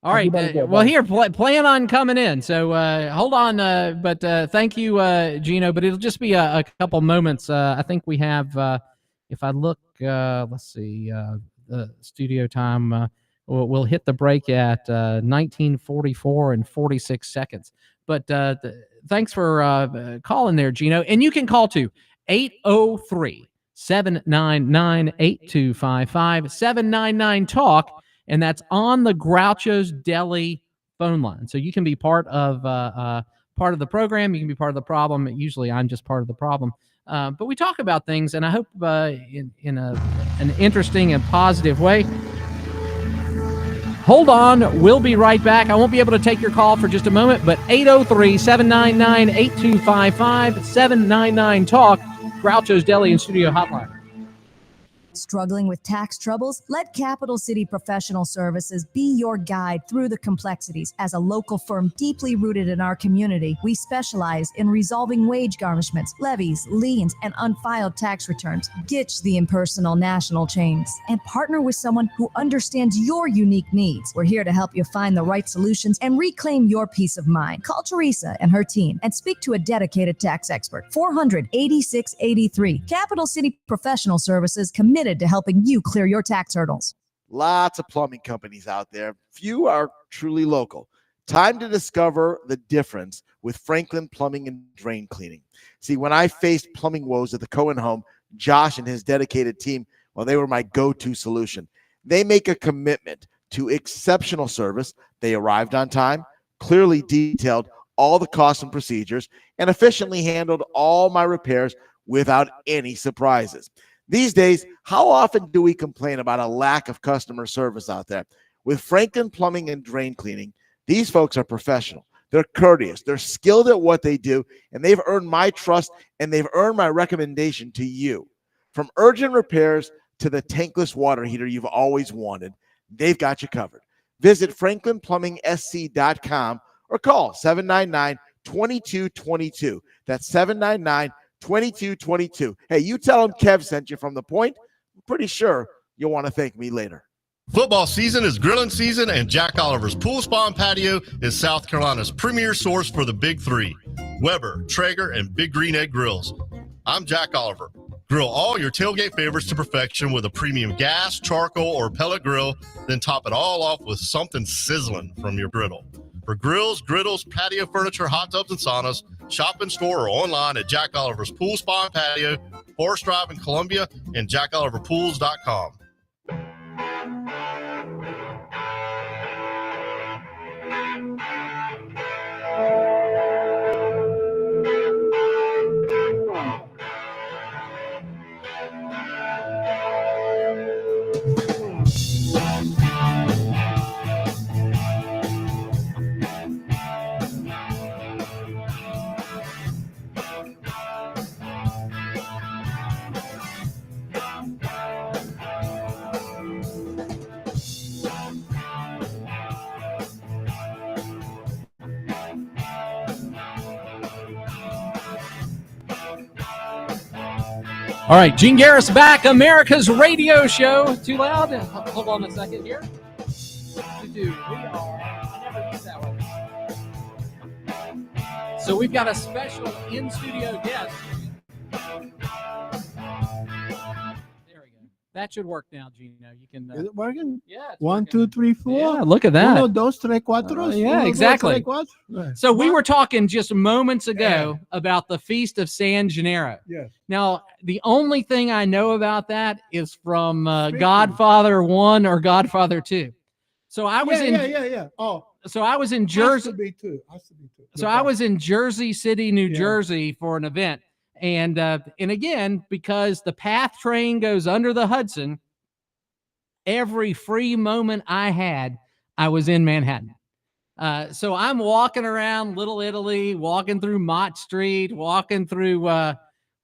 All right. Well, here, plan on coming in. So hold on. But thank you, Gino. But it'll just be a couple moments. I think we have, if I look, let's see, the studio time, we'll hit the break at 19:44 and 46 seconds. But thanks for calling there, Gino. And you can call to 803-799-8255, 799-TALK. And that's on the Groucho's Deli phone line. So you can be part of the program. You can be part of the problem. Usually I'm just part of the problem. But we talk about things, and I hope in an interesting and positive way. Hold on. We'll be right back. I won't be able to take your call for just a moment, but 803-799-8255, 799-TALK, Groucho's Deli and Studio Hotline. Struggling with tax troubles? Let Capital City Professional Services be your guide through the complexities. As a local firm deeply rooted in our community, we specialize in resolving wage garnishments, levies, liens, and unfiled tax returns. Ditch the impersonal national chains and partner with someone who understands your unique needs. We're here to help you find the right solutions and reclaim your peace of mind. Call Teresa and her team and speak to a dedicated tax expert. 400-8683. Capital City Professional Services, committed to helping you clear your tax hurdles. Lots of plumbing companies out there. Few are truly local. Time to discover the difference with Franklin Plumbing and Drain Cleaning. See, when I faced plumbing woes at the Cohen home, Josh and his dedicated team, well, they were my go-to solution. They make a commitment to exceptional service. They arrived on time, clearly detailed all the costs and procedures, and efficiently handled all my repairs without any surprises. These days, how often do we complain about a lack of customer service out there? With Franklin Plumbing and Drain Cleaning, these folks are professional. They're courteous. They're skilled at what they do, and they've earned my trust, and they've earned my recommendation to you. From urgent repairs to the tankless water heater you've always wanted, they've got you covered. Visit franklinplumbing.sc.com or call 799-2222. That's 799-2222. Hey, you tell them Kev sent you from The Point. I'm pretty sure you'll want to thank me later. Football season is grilling season, and Jack Oliver's Pool Spa and Patio is South Carolina's premier source for the big three: Weber, Traeger, and Big Green Egg Grills. I'm Jack Oliver. Grill all your tailgate favorites to perfection with a premium gas, charcoal, or pellet grill, then top it all off with something sizzling from your griddle. For grills, griddles, patio furniture, hot tubs, and saunas, shop in store or online at Jack Oliver's Pool Spa and Patio, Forest Drive in Columbia, and jackoliverpools.com. All right, Gene Garris back, America's radio show. Too loud? Hold on a second here. I never use that one. So we've got a special in-studio guest. There we go. That should work now, Gino. You can. Is it working? Yeah. 1, 2, 3, 4. Yeah, look at that. 1, 2, 3, 4. Yeah, exactly. So we were talking just moments ago about the Feast of San Gennaro. Yes. Now, the only thing I know about that is from Godfather 1 or Godfather 2. So I was Yeah. Oh, So I was in Has Jersey. to be too. So I was in Jersey City, New Yeah. Jersey for an event. And again, because the PATH train goes under the Hudson, every free moment I had, I was in Manhattan. So I'm walking around Little Italy, walking through Mott Street, walking through,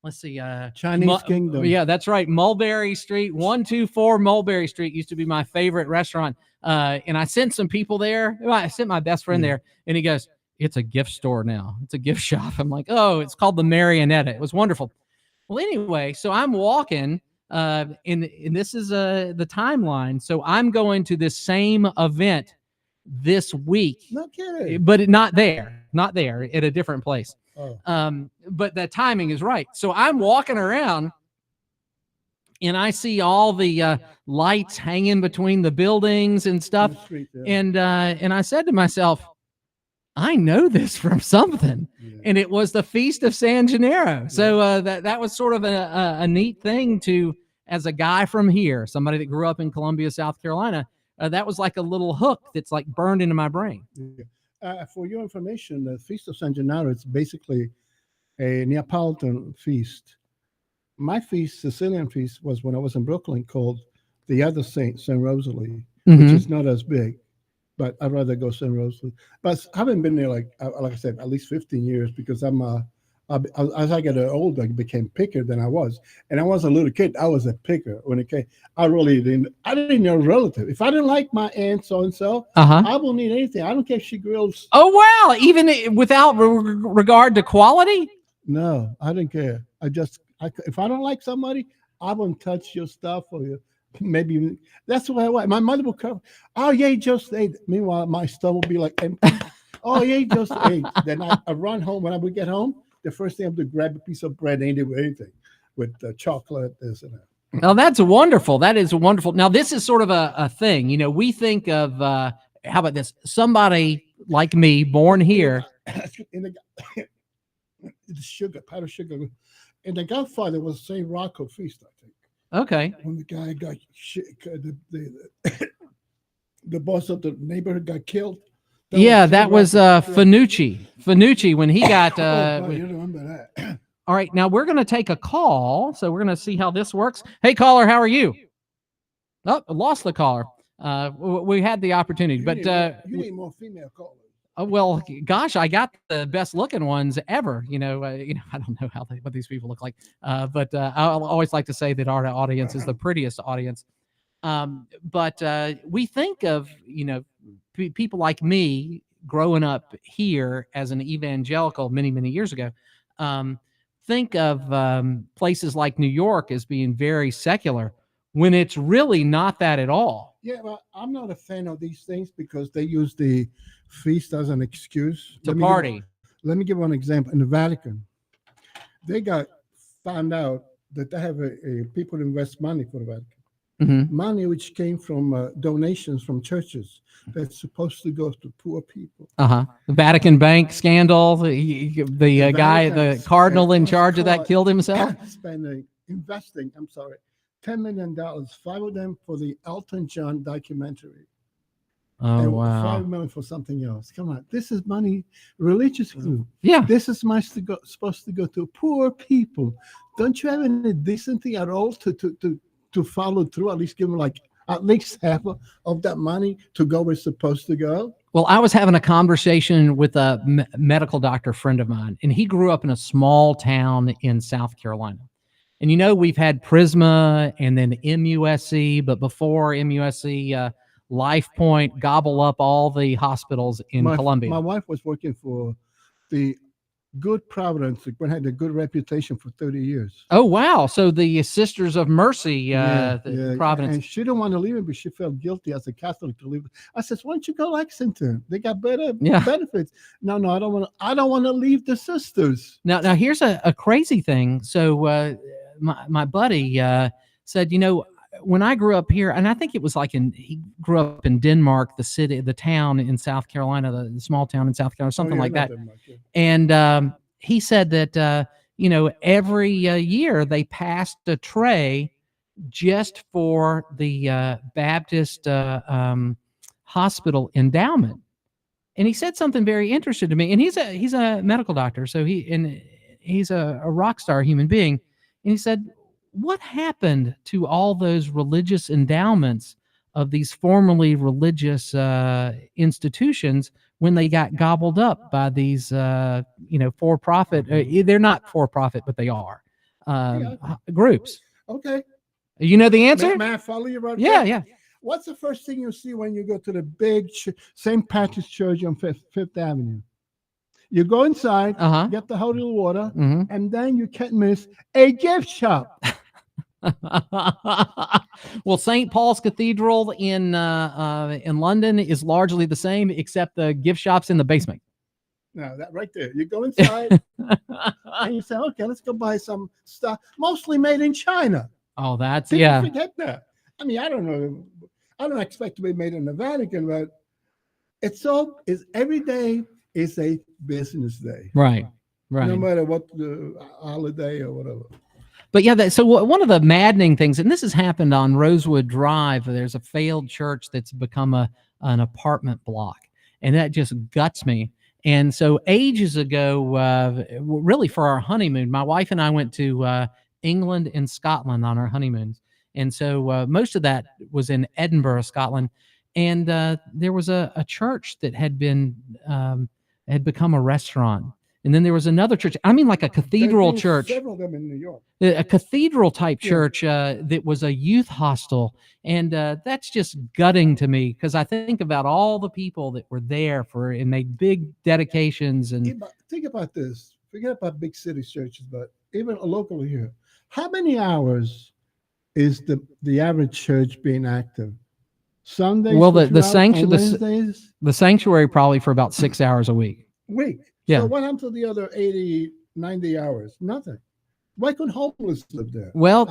let's see, Chinese Kingdom. Yeah, that's right. Mulberry Street, 124 Mulberry Street used to be my favorite restaurant. And I sent some people there. Well, I sent my best friend there, and he goes, "It's a gift store now. It's a gift shop." I'm like, "Oh, it's called the Marionetta." It was wonderful. Well, anyway, so I'm walking, and this is the timeline. So I'm going to this same event this week, No kidding. but not there, at a different place. Oh. But the timing is right. So I'm walking around, and I see all the lights hanging between the buildings and stuff. Street, yeah. And I said to myself, I know this from something. And it was the Feast of San Gennaro. So that was sort of a neat thing to, as a guy from here, somebody that grew up in Columbia, South Carolina, that was like a little hook that's like burned into my brain. For your information, the Feast of San Gennaro is basically a Neapolitan feast. My feast, Sicilian feast, was when I was in Brooklyn, called the other Saint, St. Rosalie, which is not as big, but I'd rather go St. Rosalie. But I haven't been there, like I said, at least 15 years, because as I get older, I became picker than I was. And I was a little kid, I was a picker when it came. I didn't know relative. If I didn't like my aunt so-and-so, I won't eat anything. I don't care if she grills. Oh, wow. Even without regard to quality? No, I didn't care. If I don't like somebody, I won't touch your stuff or your, maybe that's the way I was. My mother would come, "Oh, yeah, just ate." Meanwhile, my stomach would be like empty. "Oh, yeah, just ate." Then I run home. When I would get home, the first thing I would do, grab a piece of bread, ain't it with anything, with chocolate, this and that. Oh, that's wonderful. That is wonderful. Now, this is sort of a thing. You know, we think of, how about this? Somebody like me, born here. The sugar, powdered sugar. And the Godfather was St. Rocco feast, I think. Okay. When the guy got the boss of the neighborhood got killed. That was Fanucci. Fanucci, when he got. You remember that? All right, now we're going to take a call, so we're going to see how this works. Hey, caller, how are you? Oh, I lost the caller. We had the opportunity, but you need more female callers. Well, gosh, I got the best looking ones ever. I don't know what these people look like, but I always like to say that our audience is the prettiest audience. But we think of people like me growing up here as an evangelical many, many years ago. Think of places like New York as being very secular, when it's really not that at all. Yeah, well, I'm not a fan of these things because they use the feast as an excuse to party. Let me give one example. In the Vatican, they found out that they have a people invest money for the Vatican. Money which came from donations from churches that's supposed to go to poor people. The Vatican Bank scandal. The guy, the cardinal in charge of that, killed himself. Investing $10 million, 5 of them for the Elton John documentary. Oh, and wow. 5 million for something else. Come on, this is money, religious group. Yeah, this is supposed to go to poor people. Don't you have any decency at all to follow through? At least give them at least half of that money to go where it's supposed to go. Well, I was having a conversation with a medical doctor friend of mine, and he grew up in a small town in South Carolina. And we've had Prisma and then MUSC, but before MUSC, Life Point gobble up all the hospitals in Columbia. My wife was working for the Good Providence. It had a good reputation for 30 years. Oh, wow. So the Sisters of Mercy, Providence. And she didn't want to leave it, but she felt guilty as a Catholic to leave it. I said, "Why don't you go Lexington? They got better benefits." No, I don't want to leave the sisters. Now here's a crazy thing. So my buddy said, when I grew up here, and I think it was he grew up in Denmark, the town in South Carolina, the small town in South Carolina, something like that. And he said that, every year they passed a tray just for the Baptist hospital endowment. And he said something very interesting to me. And he's a medical doctor, so he's a rock star human being. And he said, "What happened to all those religious endowments of these formerly religious institutions when they got gobbled up by these for-profit? They're not for-profit, but they are groups." Okay. You know the answer? May I follow you right Yeah, there? yeah. What's the first thing you see when you go to the big St. Patrick's Church on Fifth Avenue? You go inside, get the holy water, and then you can't miss a gift shop. Well, St. Paul's Cathedral in London is largely the same, except the gift shop's in the basement. Now that right there, you go inside and you say, "Okay, let's go buy some stuff, mostly made in China." Oh, that's People forget that. I mean, I don't know. I don't expect to be made in the Vatican, but every day is a business day. Right. No matter what the holiday or whatever. But yeah, so one of the maddening things, and this has happened on Rosewood Drive, there's a failed church that's become an apartment block, and that just guts me. And so ages ago, really for our honeymoon, my wife and I went to England and Scotland on our honeymoons. And so most of that was in Edinburgh, Scotland. And there was a church that had become a restaurant. And then there was another church. I mean, like a cathedral church. Several of them in New York. A cathedral type church that was a youth hostel. And that's just gutting to me, because I think about all the people that were there and made big dedications. And think about this. Forget about big city churches, but even locally here. How many hours is the average church being active? Sundays? Well, the sanctuary probably for about 6 hours a week. Yeah. So what happened to the other 80, 90 hours? Nothing. Why couldn't homeless live there? Well,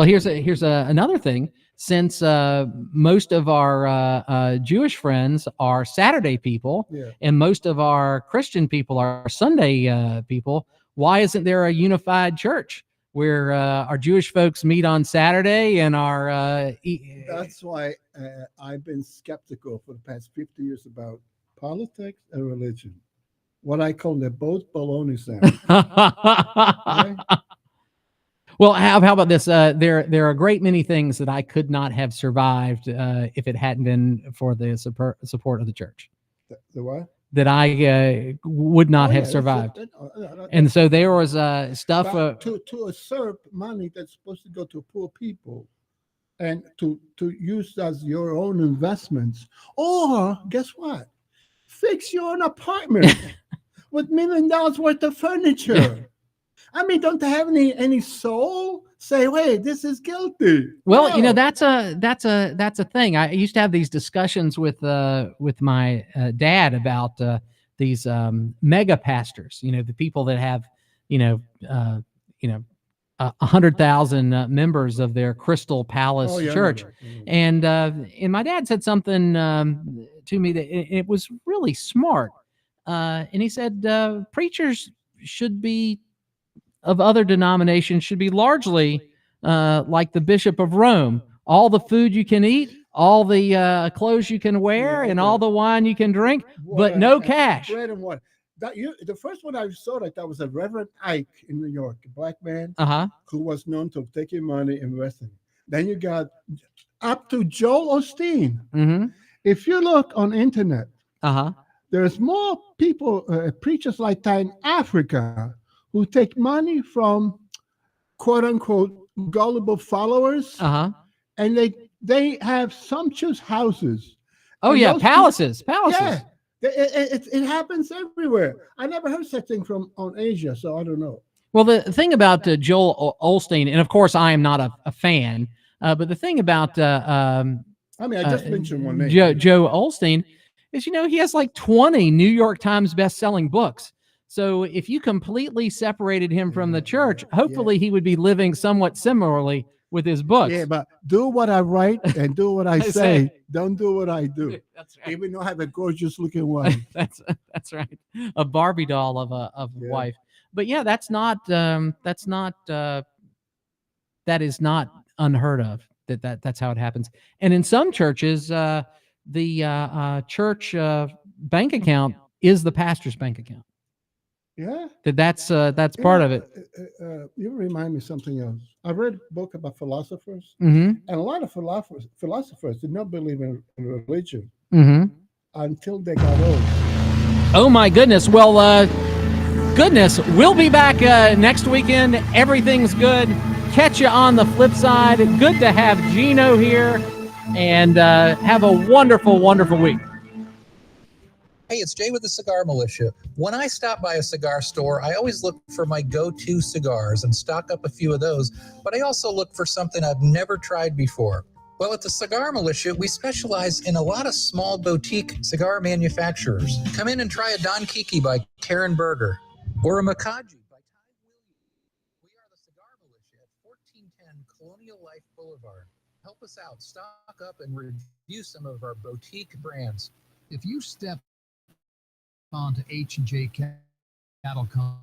here's another thing. Since most of our Jewish friends are Saturday people, and most of our Christian people are Sunday people, why isn't there a unified church where our Jewish folks meet on Saturday and our... That's why I've been skeptical for the past 50 years about politics and religion. What I call the both baloney sandwich. Okay? Well, how about this? There are a great many things that I could not have survived if it hadn't been for the support of the church. The what? That I would not have survived. And so there was stuff to usurp money that's supposed to go to poor people, and to use as your own investments, or guess what? Fix your own apartment with $1 million worth of furniture. I mean, don't they have any soul? Say, wait, this is guilty. Well, no. That's a thing. I used to have these discussions with my dad about these mega pastors. The people that have 100,000 members of their Crystal Palace church. And my dad said something to me that it was really smart. And he said, preachers should be of other denominations should be largely like the Bishop of Rome. All the food you can eat, all the clothes you can wear, and all the wine you can drink, but no cash. Bread and water. The first one I saw that was a Reverend Ike in New York, a black man who was known to taking money and investing. Then you got up to Joel Osteen. Mm-hmm. If you look on internet, there's more people, preachers like that in Africa, who take money from quote unquote gullible followers, and they have sumptuous houses. Oh yeah, palaces. Yeah, it happens everywhere. I never heard such thing on Asia, so I don't know. Well, the thing about Joel Osteen, and of course I am not a fan, but the thing about I just mentioned one name, Joe Osteen, is he has like 20 New York Times best-selling books. So if you completely separated him from the church, hopefully he would be living somewhat similarly with his books. Yeah, but do what I write and do what I say. Don't do what I do. That's right. Even though I have a gorgeous looking wife. that's right. A Barbie doll of a wife. But yeah, that is not unheard of. That's how it happens. And in some churches, the church bank account is the pastor's bank account. Yeah. That's part of it. You remind me of something else. I read a book about philosophers, Mhm. and a lot of philosophers did not believe in religion Mhm. until they got old. Oh my goodness. Well, goodness, we'll be back next weekend. Everything's good. Catch you on the flip side. Good to have Gino here, and have a wonderful, wonderful week. Hey, it's Jay with the Cigar Militia. When I stop by a cigar store, I always look for my go-to cigars and stock up a few of those, but I also look for something I've never tried before. Well, at the Cigar Militia, we specialize in a lot of small boutique cigar manufacturers. Come in and try a Don Kiki by Karen Berger or a Makaji by Ty Williams. We are the Cigar Militia at 1410 Colonial Life Boulevard. Help us out, stock up, and review some of our boutique brands. If you step onto H&J Cattle Company,